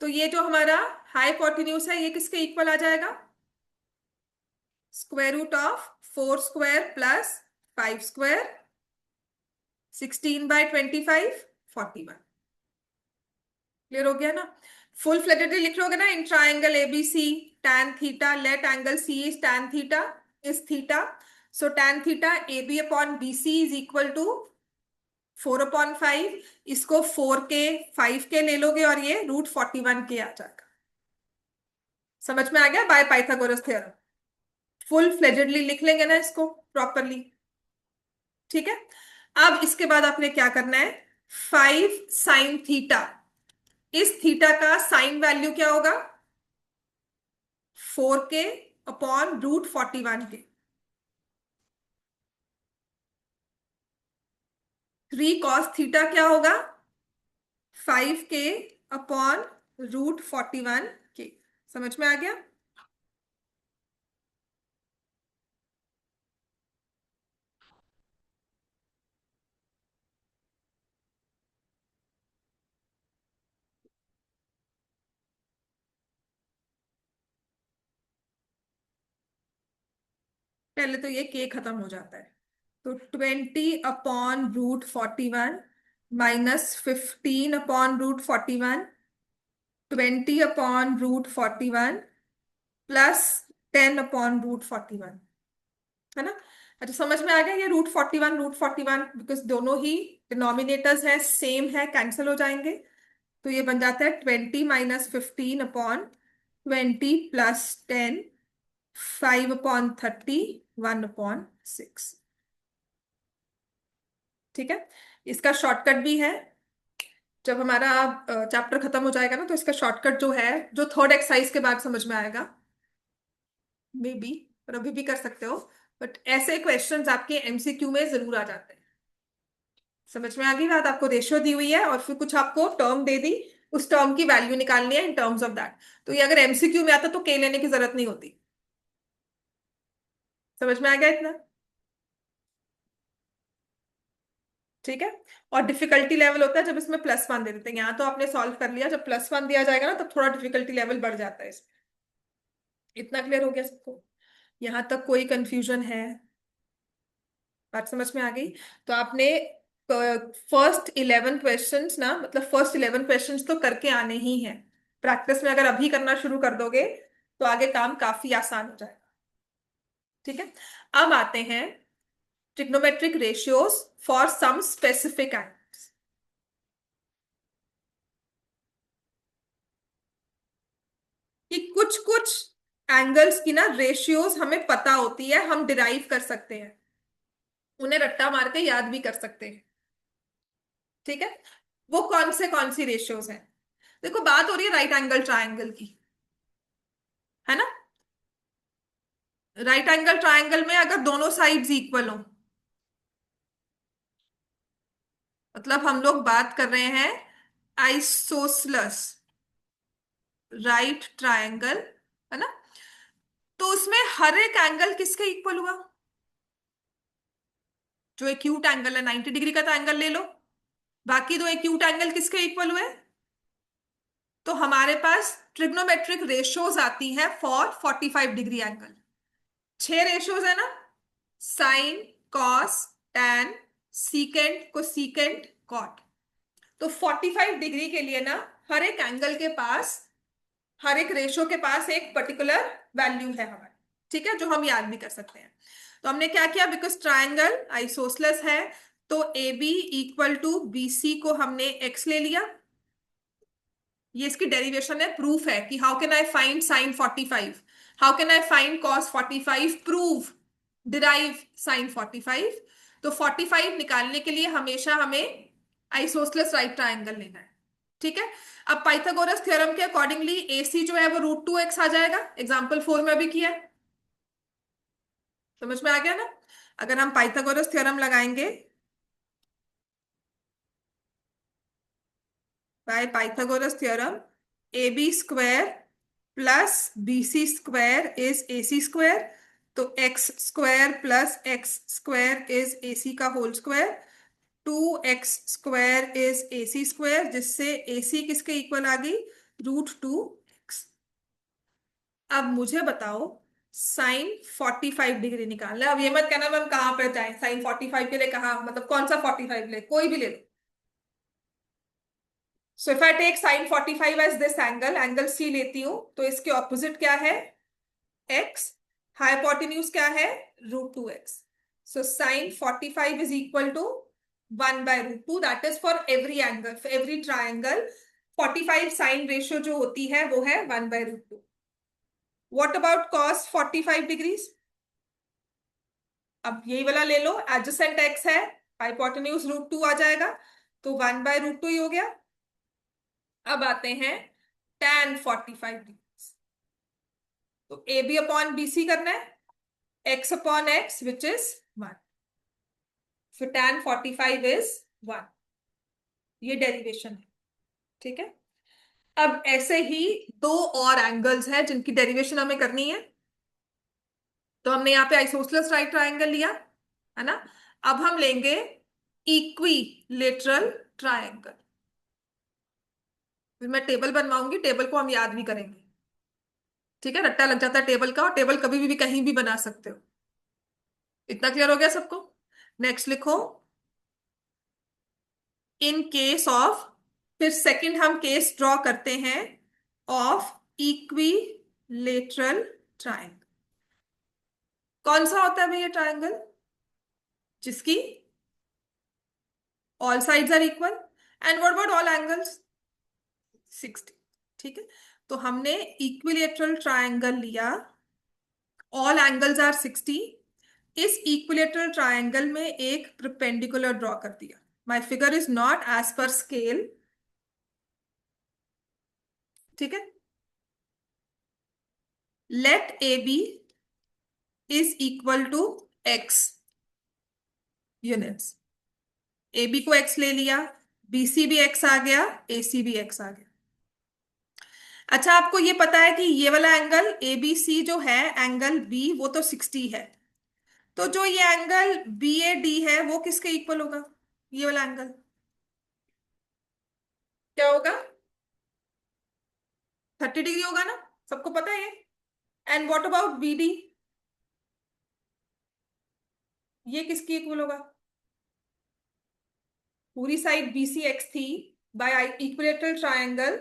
तो ये जो हमारा हाइपोटेन्यूज है, ये किसके इक्वल आ जाएगा? √4² + 5², 16/25, 41। क्लियर हो गया ना? फुल फ्लेटेडली लिख लोगे ना, in triangle ABC tan θ let angle C is tan θ is theta, so tan θ AB/BC is equal to 4/5। इसको 4 के 5 के ले लोगे और ये √41 आ जाएगा। समझ में आ गया? बाय पाइथागोरस थ्योरम फुल फ्लेजेडली लिख लेंगे ना इसको प्रॉपरली, ठीक है। अब इसके बाद आपने क्या करना है, 5 sin θ, इस थीटा का साइन वैल्यू क्या होगा? 4 के/√41 के। 3 cos θ क्या होगा? 5 के/√41 के। समझ में आ गया? पहले तो ये के खत्म हो जाता है, तो 20/√41 -15/√41, 20/√41 +10/√41, है ना? अच्छा, समझ में आ गया? ये √41 बिकॉज दोनों ही डिनोमिनेटर्स हैं, सेम है, कैंसिल हो जाएंगे। तो ये बन जाता है 20 - 15/20 +10 5/30, 1/6। ठीक है, इसका शॉर्टकट भी है। जब हमारा चैप्टर खत्म हो जाएगा ना, तो इसका शॉर्टकट जो है, जो थर्ड एक्सरसाइज के बाद समझ में आएगा मे बी, और अभी भी कर सकते हो। बट ऐसे क्वेश्चंस आपके एमसीक्यू में जरूर आ जाते हैं। समझ में आ गई बात? आपको रेशियो दी हुई है और फिर कुछ आपको टर्म दे दी, उस टर्म की वैल्यू निकालनी है इन टर्म्स ऑफ दैट। तो ये अगर एमसीक्यू में आता तो के लेने की जरूरत नहीं होती। समझ में आ गया इतना? ठीक है। और डिफिकल्टी लेवल होता है जब इसमें +1 दे देते हैं। यहाँ तो आपने सॉल्व कर लिया, जब +1 दिया जाएगा ना तब थोड़ा डिफिकल्टी लेवल बढ़ जाता है इसमें। इतना क्लियर हो गया सबको? यहाँ तक कोई कंफ्यूजन है? बात समझ में आ गई? तो आपने फर्स्ट 11 क्वेश्चंस ना, मतलब फर्स्ट 11 क्वेश्चंस तो करके आने ही हैं। प्रैक्टिस में अगर अभी करना शुरू कर दोगे तो आगे काम काफी आसान हो जाएगा। ठीक है। अब आते हैं trigonometric ratios for some specific angles. कि कुछ कुछ एंगल्स की ना रेशियोज हमें पता होती है, हम डिराइव कर सकते हैं, उन्हें रट्टा मार के याद भी कर सकते हैं। ठीक है। वो कौन सी रेशियोज हैं? देखो, बात हो रही है राइट एंगल ट्रायंगल की, है ना? राइट एंगल ट्रायंगल में अगर दोनों साइड्स इक्वल हो, मतलब हम लोग बात कर रहे हैं आइसोसलस राइट ट्रायंगल, है ना? तो उसमें हर एक एंगल किसके इक्वल हुआ? जो एक्यूट एंगल है 90 डिग्री का तो एंगल ले लो, बाकी दो एक्यूट एंगल किसके इक्वल हुए? तो हमारे पास ट्रिग्नोमेट्रिक रेशियोज आती है फॉर 45 डिग्री एंगल। 6 रेशियोज है ना? Sine, cos, tan, secant, cosecant, cot. तो 45 डिग्री के लिए ना, हर एक एंगल के पास, हर एक रेशियो के पास एक पर्टिकुलर वैल्यू है हमारे। ठीक है, जो हम याद भी कर सकते हैं। तो हमने क्या किया, बिकॉज ट्रायंगल आइसोसलस है, तो A B equal to B C को हमने एक्स ले लिया। ये इसकी डेरिवेशन है, प्रूफ है कि how can I find sine 45, how can I find cos 45, prove, derive sine 45। तो 45 निकालने के लिए हमेशा हमें आइसोसलेस राइट ट्रायंगल लेना है। ठीक है। अब पाइथागोरस थ्योरम के अकॉर्डिंगली AC जो है वो √2x आ जाएगा, एग्जाम्पल 4 में भी किया है। समझ में आ गया ना? अगर हम पाइथागोरस थ्योरम लगाएंगे, by Pythagoras theorem, AB² plus BC² is AC²। तो x² plus x² is AC का whole square. 2x² is AC², जिससे AC किसके इक्वल आ गई? √2x। अब मुझे बताओ, साइन 45 डिग्री निकालना है। अब ये मत कहना मैम कहाँ पे जाए साइन 45 के लिए, कहाँ मतलब कौन सा 45 ले, कोई भी ले लो। So if I take sine 45 as this angle, angle C लेती हूं, तो इसके ऑपोजिट क्या है? x। हाइपोटेन्यूज क्या है? √2x। So sine 45 is equal to 1/√2, that is for every angle, for every triangle 45 sine ratio जो होती है वो है 1/√2। What about cos 45 degrees? अब यही वाला ले लो, एडजेसेंट x है, हाइपोटेन्यूज √2 आ जाएगा, तो 1/√2 ही हो गया। अब आते हैं tan 45 डिग्री, तो AB/BC करना है, x/x which is 1। So tan 45 is 1। ये डेरिवेशन है। ठीक है। अब ऐसे ही दो और एंगल्स हैं जिनकी डेरिवेशन हमें करनी है। तो हमने यहाँ पे आइसोसलेस राइट ट्रायंगल लिया, है ना? अब हम लेंगे इक्विलेटरल ट्रायंगल। फिर मैं टेबल बनवाऊंगी, टेबल को हम याद भी करेंगे। ठीक है, रट्टा लग जाता है टेबल का, और टेबल कभी भी कहीं भी बना सकते हो। इतना क्लियर हो गया सबको? नेक्स्ट लिखो, इन केस ऑफ, फिर सेकंड हम केस ड्रॉ करते हैं ऑफ इक्विलेटरल ट्रायंगल। कौन सा होता है भैया ट्रायंगल? जिसकी all sides are equal, and what about all angles? 60। ठीक है। तो हमने इक्विलेटरल ट्रायंगल लिया ऑल एंगल्स आर 60। इस इक्विलेटरल ट्रायंगल में एक परपेंडिकुलर ड्रॉ कर दिया। My figure is not as per scale. ठीक है। Let A B is equal to X units. A B को एक्स ले लिया, बी सी भी एक्स आ गया, ए सी भी एक्स आ गया। अच्छा, आपको ये पता है कि ये वाला एंगल ए बी सी जो है, एंगल बी वो तो 60 है। तो जो ये एंगल बी ए डी है वो किसके इक्वल होगा? ये वाला एंगल क्या होगा? 30 डिग्री होगा ना, सबको पता है ये। And what about B D? ये किसकी इक्वल होगा? पूरी साइड बी सी एक्स थी, by equilateral triangle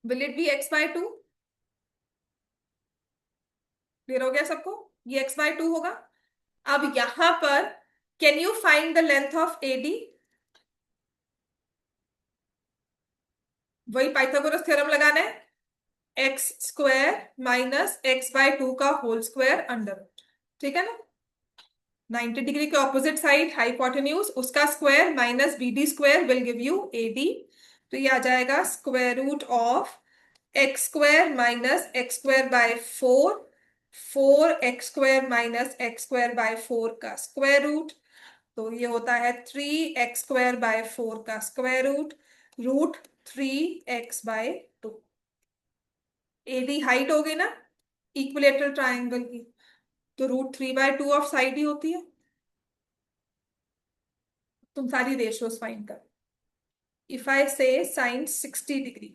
will it be X by two? Clear हो गया सबको? ये एक्स बाय टू होगा। अब यहां पर can you find the length of A D? वही पाइथागोरस थ्योरम लगाना है। X square minus X by two का होल स्क्वायर अंडर रूट। ठीक है ना? 90 डिग्री के ऑपोजिट साइड हाइपोटेन्यूज, उसका square minus B D square will give you A D. तो ये आ जाएगा square root of X square minus X square by four, 4x² minus X square by four का स्क्वायर रूट। तो ये होता है 3x² बाय फोर का square root, root 3x/2। AD height हो गई ना इक्विलेटरल ट्रायंगल की, तो रूट 3/2 ऑफ साइड ही होती है। तुम सारी रेशियोज फाइंड कर। If I say sine 60 degree,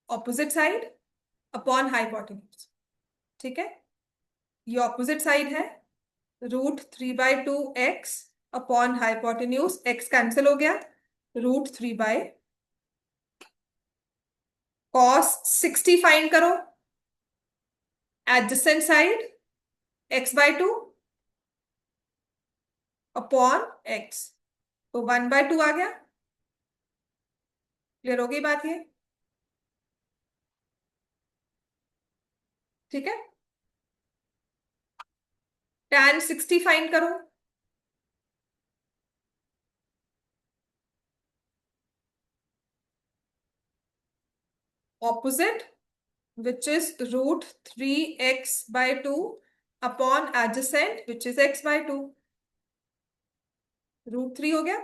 opposite side upon hypotenuse. ठीक है, ये ऑपोजिट साइड है, root 3/2 X upon hypotenuse, X cancel हो गया, रूट 3 बाय कॉस 60 फाइंड करो। Adjacent side x/2 upon X, तो 1/2 आ गया। क्लियर हो गई बात ये? ठीक है। tan 60 फाइंड करो। Opposite which is root 3x/2 upon adjacent which is x/2, root 3 हो गया।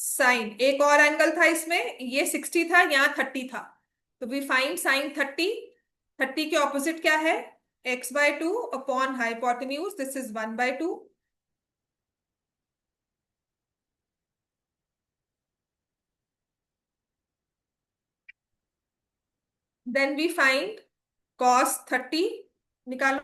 साइन एक और एंगल था इसमें, ये 60 था, यहाँ 30 था, तो वी फाइंड साइन 30। 30 के ऑपोजिट क्या है? x/2 upon hypotenuse, this is 1/2। Then we find cos 30, निकालो।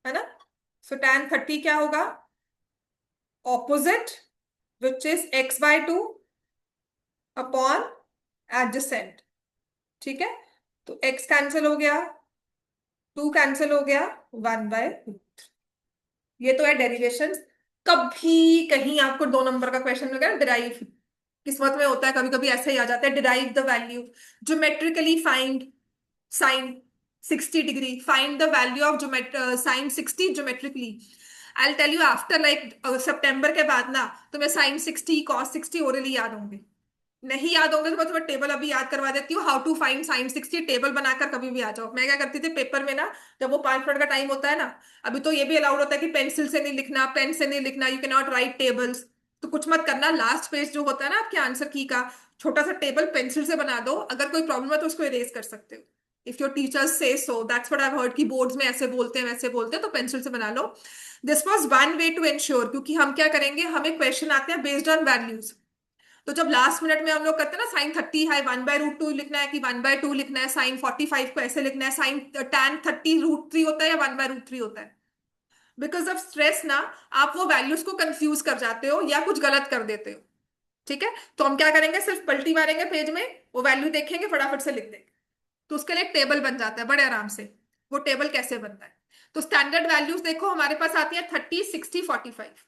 है ना? सो tan 30 क्या होगा? Opposite which is x/2 upon adjacent. ठीक है, तो x कैंसिल हो गया, 2 कैंसिल हो गया, 1/रूट। ये तो है डेरिवेशन। कभी कहीं आपको 2 नंबर का क्वेश्चन वगैरह डिराइव, किस्मत में होता है, कभी कभी ऐसे ही आ जाता है, derive the value geometrically find sine 60 degree, find the value of sine 60 geometrically. I tell you after like सितंबर के बाद ना तुम्हें साइन 60 कॉस 60 ओरली याद होंगे। नहीं याद होंगे तो मैं तुम्हें टेबल अभी याद करवा देती हूँ, how to find sine 60। Table बनाकर कभी भी आ जाओ। मैं क्या करती थी पेपर में ना, जब वो 5 मिनट का टाइम होता है ना, अभी तो ये भी अलाउड होता है कि पेंसिल से नहीं लिखना, पेन से नहीं लिखना, you can not right tables. तो कुछ मत करना, लास्ट पेज जो होता है ना आपके आंसर की का, छोटा सा टेबल पेंसिल से बना दो। अगर कोई प्रॉब्लम है तो उसको इरेज कर सकते हो, इफ योर टीचर्स से सो। दैट्स व्हाट आई हर्ड कि बोर्ड्स में ऐसे बोलते हैं वैसे बोलते हैं, तो पेंसिल से बना लो। This was one way to ensure, क्योंकि हम क्या करेंगे, हमें क्वेश्चन आते हैं बेस्ड ऑन वैल्यूज। तो जब लास्ट मिनट में हम लोग करते हैं ना साइन 30 है, 1/√2 लिखना है कि 1/2 लिखना है, साइन 45 को ऐसे लिखना है, साइन tan 30√3 होता है या 1/√3 होता है। बिकॉज ऑफ स्ट्रेस ना, आप वो वैल्यूज को कंफ्यूज कर जाते हो या कुछ गलत कर देते हो। ठीक है, तो हम क्या करेंगे, सिर्फ पलटी मारेंगे पेज में, वो वैल्यू देखेंगे, फटाफट से लिख देंगे। तो उसके लिए एक टेबल बन जाता है बड़े आराम से। वो टेबल कैसे बनता है, तो स्टैंडर्ड वैल्यूज देखो हमारे पास आती है 30, 60, 45,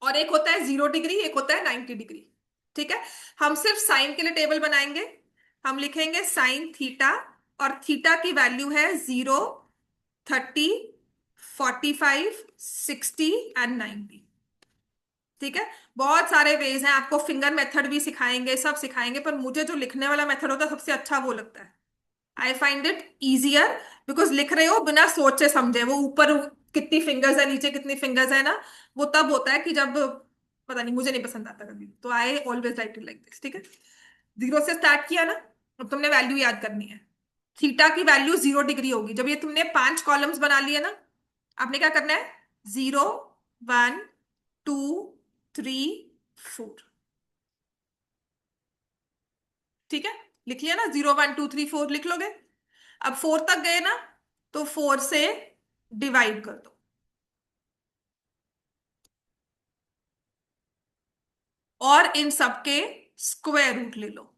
और एक होता है 0 डिग्री, एक होता है 90 डिग्री। ठीक है, हम सिर्फ साइन के लिए टेबल बनाएंगे। हम लिखेंगे साइन थीटा, और थीटा की वैल्यू है 0, 30, 45, 60 एंड 90। ठीक है, बहुत सारे वेज हैं, आपको फिंगर मेथड भी सिखाएंगे, सब सिखाएंगे, पर मुझे जो लिखने वाला मेथड होता है सबसे अच्छा वो लगता है। I find it easier, because लिख रहे हो बिना सोचे समझे, वो ऊपर कितनी फिंगर्स है नीचे कितनी फिंगर्स है ना, वो तब होता है कि जब, पता नहीं, मुझे नहीं पसंद आता कभी, तो I always right it like this. ठीक है, 0 से स्टार्ट किया ना, अब तुमने वैल्यू याद करनी है। थीटा की वैल्यू 0 डिग्री होगी। जब ये तुमने 5 कॉलम्स बना लिए ना, आपने क्या करना है, 0, 1, 2, 3, 4। ठीक है, लिख लिया ना, 0, 1, 2, 3, 4 लिख लोगे। अब 4 तक गए ना, तो 4 से डिवाइड कर दो, और इन सबके स्क्वायर रूट ले लो।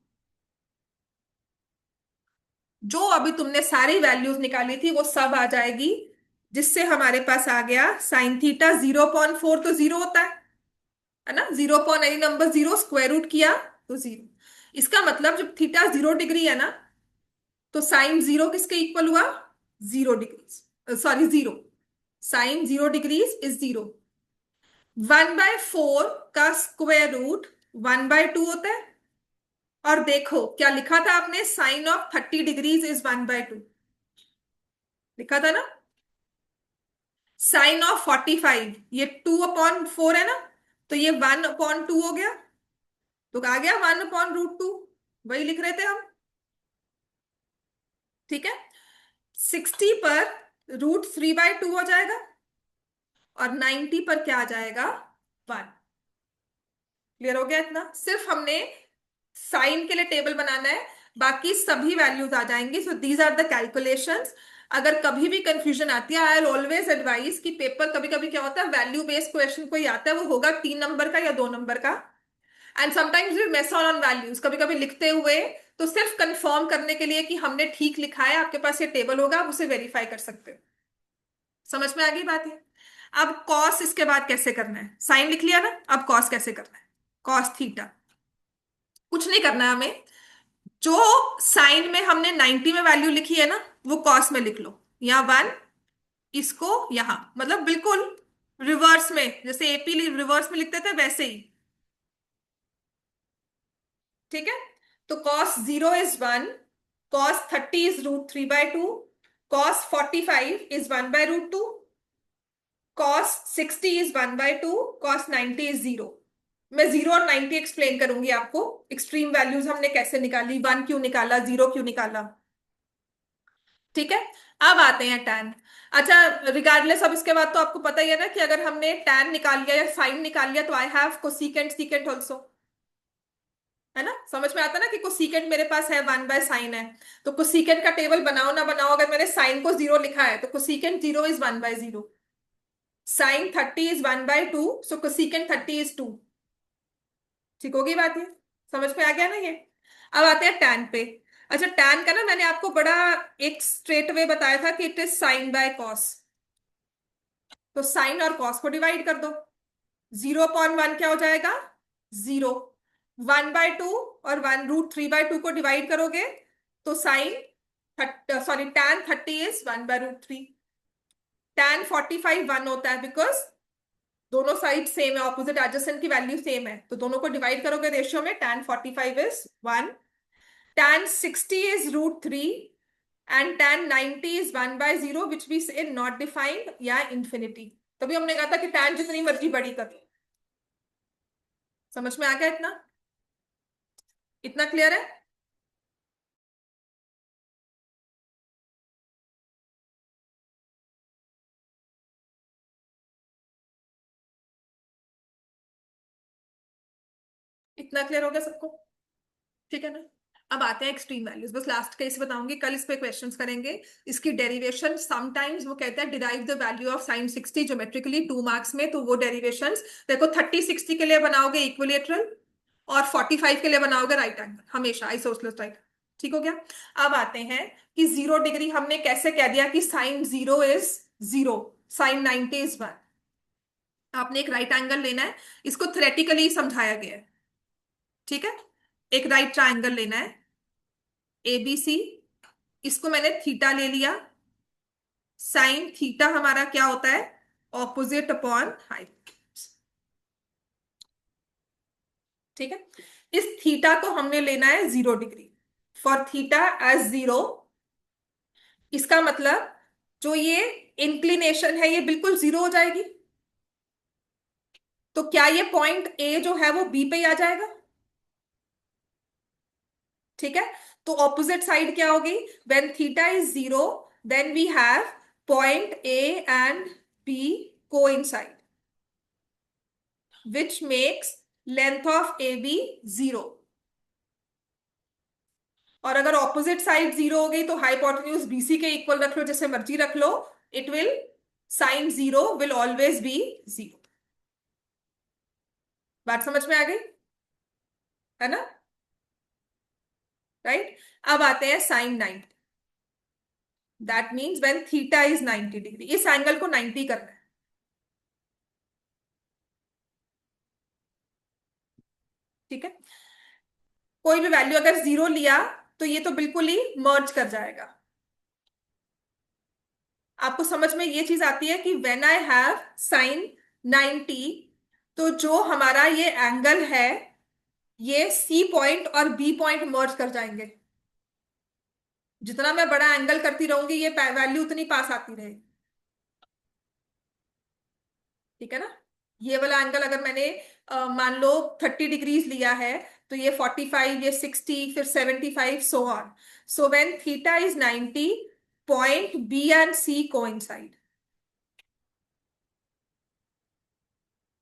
जो अभी तुमने सारी वैल्यूज निकाली थी वो सब आ जाएगी, जिससे हमारे पास आ गया साइन थीटा 0.4, तो 0 होता है ना, 0 एनी नंबर 0 स्क्वायर रूट किया तो 0। इसका मतलब जब थीटा 0 डिग्री है ना, तो साइन 0 किसके इक्वल हुआ, 0 degree, sorry 0, sine 0 degrees is 0। 1/4 का स्क्वायर रूट 1/2 होता है। और देखो क्या लिखा था आपने, साइन ऑफ 30 डिग्रीज इज 1/2, लिखा था ना। साइन ऑफ 45, ये 2/4 है ना, तो ये 1/2 हो गया, तो आ गया 1/√2, वही लिख रहे थे हम। ठीक है, 60 पर √3/2 हो जाएगा, और 90 पर क्या आ जाएगा, 1। क्लियर हो गया इतना, सिर्फ हमने साइन के लिए टेबल बनाना है, बाकी सभी वैल्यूज आ जाएंगी। So these are the calculations. अगर कभी भी कंफ्यूजन आती है, आई ऑलवेज एडवाइज कि पेपर कभी कभी क्या होता है, वैल्यू बेस्ड क्वेश्चन कोई आता है, वो होगा 3 नंबर का या 2 नंबर का, and sometimes we miss on values कभी कभी लिखते हुए। तो सिर्फ कंफर्म करने के लिए कि हमने ठीक लिखा है, आपके पास ये टेबल होगा, आप उसे वेरीफाई कर सकते हो। समझ में आ गई बात है। अब कॉस इसके बाद कैसे करना है, साइन लिख लिया ना, अब कॉस कैसे करना है, कॉस थीटा। कुछ नहीं करना है हमें, जो साइन में हमने 90 में वैल्यू लिखी है ना, वो कॉस में लिख लो, यहाँ 1, इसको यहां, मतलब बिल्कुल रिवर्स में, जैसे एपी रिवर्स में लिखते थे वैसे ही। ठीक है, तो cos 0 is 1, cos 30 is √3/2, cos 45 is 1/√2, cos 60 is 1/2, cos 90 is 0। मैं 0 और 90 एक्सप्लेन करूंगी आपको, एक्सट्रीम वैल्यूज हमने कैसे निकाली, 1 क्यों निकाला, 0 क्यों निकाला। ठीक है, अब आते हैं टैन। अच्छा, रिगार्डलेस, अब इसके बाद तो आपको पता ही है ना कि अगर हमने टैन निकाल लिया या साइन निकाल लिया, तो I have cosecant secant also, है ना। समझ में आता ना कि कोसीकेंट मेरे पास है, 1/sin है। तो कोसीकेंट का टेबल बनाओ ना बनाओ, अगर मैंने साइन को 0 लिखा है तो cosecant 0 is 1/0, sine 30 is 1/2, so cosecant 30 is 2। ठीक होगी बात ये, समझ में आ गया ना ये। अब आते हैं टैन पे। अच्छा, टैन का ना मैंने आपको बड़ा एक स्ट्रेट वे बताया था कि it is sign by cos. तो साइन और कॉस को डिवाइड कर दो, 0.1 क्या हो जाएगा, 0। 1/2 और 1√3/2 को डिवाइड करोगे, तो sine, sorry tan 30 is 1/√3। Tan 45 1 होता है, बिकॉज दोनों साइड सेम है, ऑपोजिट एडजेसेंट की वैल्यू सेम है, तो दोनों को डिवाइड करोगे रेशियो में, tan 45 is 1। Tan 60 is √3, and tan 90 is 1/0, which we say not defined या इंफिनिटी। तभी हमने कहा था कि टैन जितनी मर्जी बड़ी कर दो। समझ में आ गया इतना, इतना क्लियर है। इतना क्लियर हो गया सबको? ठीक है ना? अब आते हैं एक्सट्रीम वैल्यूज, बस लास्ट केस बताऊंगी, कल इस पे क्वेश्चंस करेंगे। इसकी डेरिवेशन समटाइम्स वो कहता है derive the value of sine 60 geometrically 2 marks में, तो वो डेरिवेशंस देखो 30 60 के लिए बनाओगे इक्विलेटरल, और 45 के लिए बनाओगे राइट एंगल, हमेशा आइसोसलेस राइट। ठीक हो गया? अब आते हैं कि 0 डिग्री हमने कैसे कह दिया कि साइन 0 इज 0, साइन 90 इज 1। आपने एक राइट एंगल लेना है, इसको थ्योरेटिकली समझाया गया है। ठीक है? एक राइट ट्राइंगल लेना है ABC, इसको मैंने थीटा ले लिया। साइन थीटा हमारा क्या होता है? Opposite upon height. ठीक है? इस थीटा को हमने लेना है 0 डिग्री। फॉर थीटा एज 0, इसका मतलब जो ये इंक्लिनेशन है ये बिल्कुल 0 हो जाएगी। तो क्या ये पॉइंट ए जो है वो बी पे ही आ जाएगा? ठीक है? तो ऑपोजिट साइड क्या होगी? When theta is 0, then we have point A and B coincide, which makes length of AB 0। और अगर ऑपोजिट साइड 0 हो गई तो हाइपोटेन्यूज BC के इक्वल रख लो, जैसे मर्जी रख लो, it will, sine 0 will always be 0। बात समझ में आ गई? है ना? राइट? अब आते हैं sine 90। That means when theta is 90 degree, इस एंगल को 90 करना है। ठीक है? कोई भी वैल्यू अगर 0 लिया तो ये तो बिल्कुल ही मर्ज कर जाएगा। आपको समझ में ये चीज आती है कि व्हेन आई हैव साइन 90, तो जो हमारा ये एंगल है, ये सी पॉइंट और बी पॉइंट मर्ज कर जाएंगे। जितना मैं बड़ा एंगल करती रहूंगी ये वैल्यू उतनी पास आती रहेगी। ठीक है ना? ये वाला एंगल अगर मैंने मान लो 30 डिग्रीज लिया है, तो ये 45, ये 60, फिर 75, so on. So when theta is 90, point B and C coincide.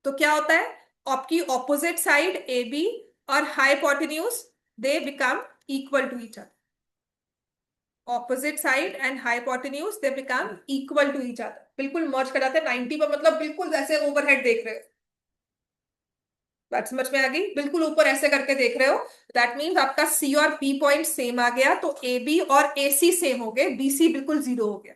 तो क्या होता है? आपकी ऑपोजिट साइड ए बी और hypotenuse, they become equal to each other. Opposite side and hypotenuse they become equal to each other, बिल्कुल merge कर जाते हैं 90 पर, मतलब बिल्कुल जैसे ओवरहेड देख रहे हो। बात समझ में आ गई? बिल्कुल ऊपर ऐसे करके देख रहे हो। दैट मीन्स आपका सी और पी पॉइंट सेम आ गया, तो ए बी और ए सी सेम हो गए, बी सी बिल्कुल 0 हो गया।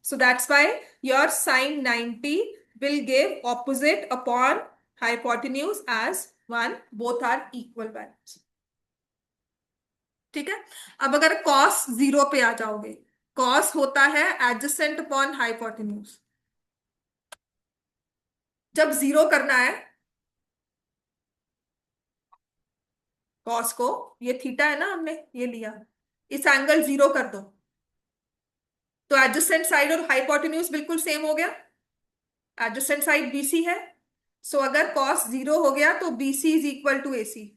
So that's why your sine 90 will give opposite upon hypotenuse as 1. Both are equal values. ठीक है? अब अगर cos 0 पे आ जाओगे, cos होता है adjacent upon hypotenuse। जब 0 करना है cos को, ये थीटा है ना, हमने ये लिया, इस एंगल 0 कर दो, तो एडजेसेंट साइड और हाइपोटेन्यूज बिल्कुल सेम हो गया। एडजेसेंट साइड BC है, सो अगर cos 0 हो गया तो BC is equal to AC।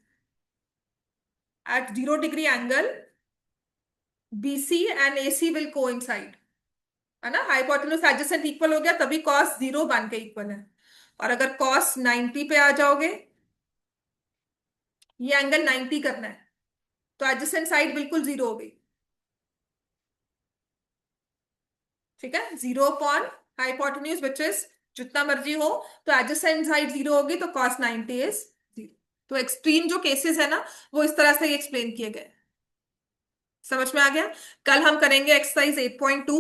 at 0 degree angle, BC and AC will coincide। है ना? हाइपोटेन्यूज एडजेसेंट इक्वल हो गया, तभी cos 0 बन के इक्वल है। और अगर cos 90 पे आ जाओगे, ये एंगल 90 करना है, तो एडजेसेंट साइड बिल्कुल 0 हो गई। ठीक है? 0 अपॉन हाइपोटेन्यूज विच इज जितना मर्जी हो, तो एडजेसेंट साइड 0 होगी, तो cos 90 इज 0। तो एक्सट्रीम जो केसेस है ना, वो इस तरह से एक्सप्लेन किए गए। समझ में आ गया? कल हम करेंगे एक्सरसाइज 8.2।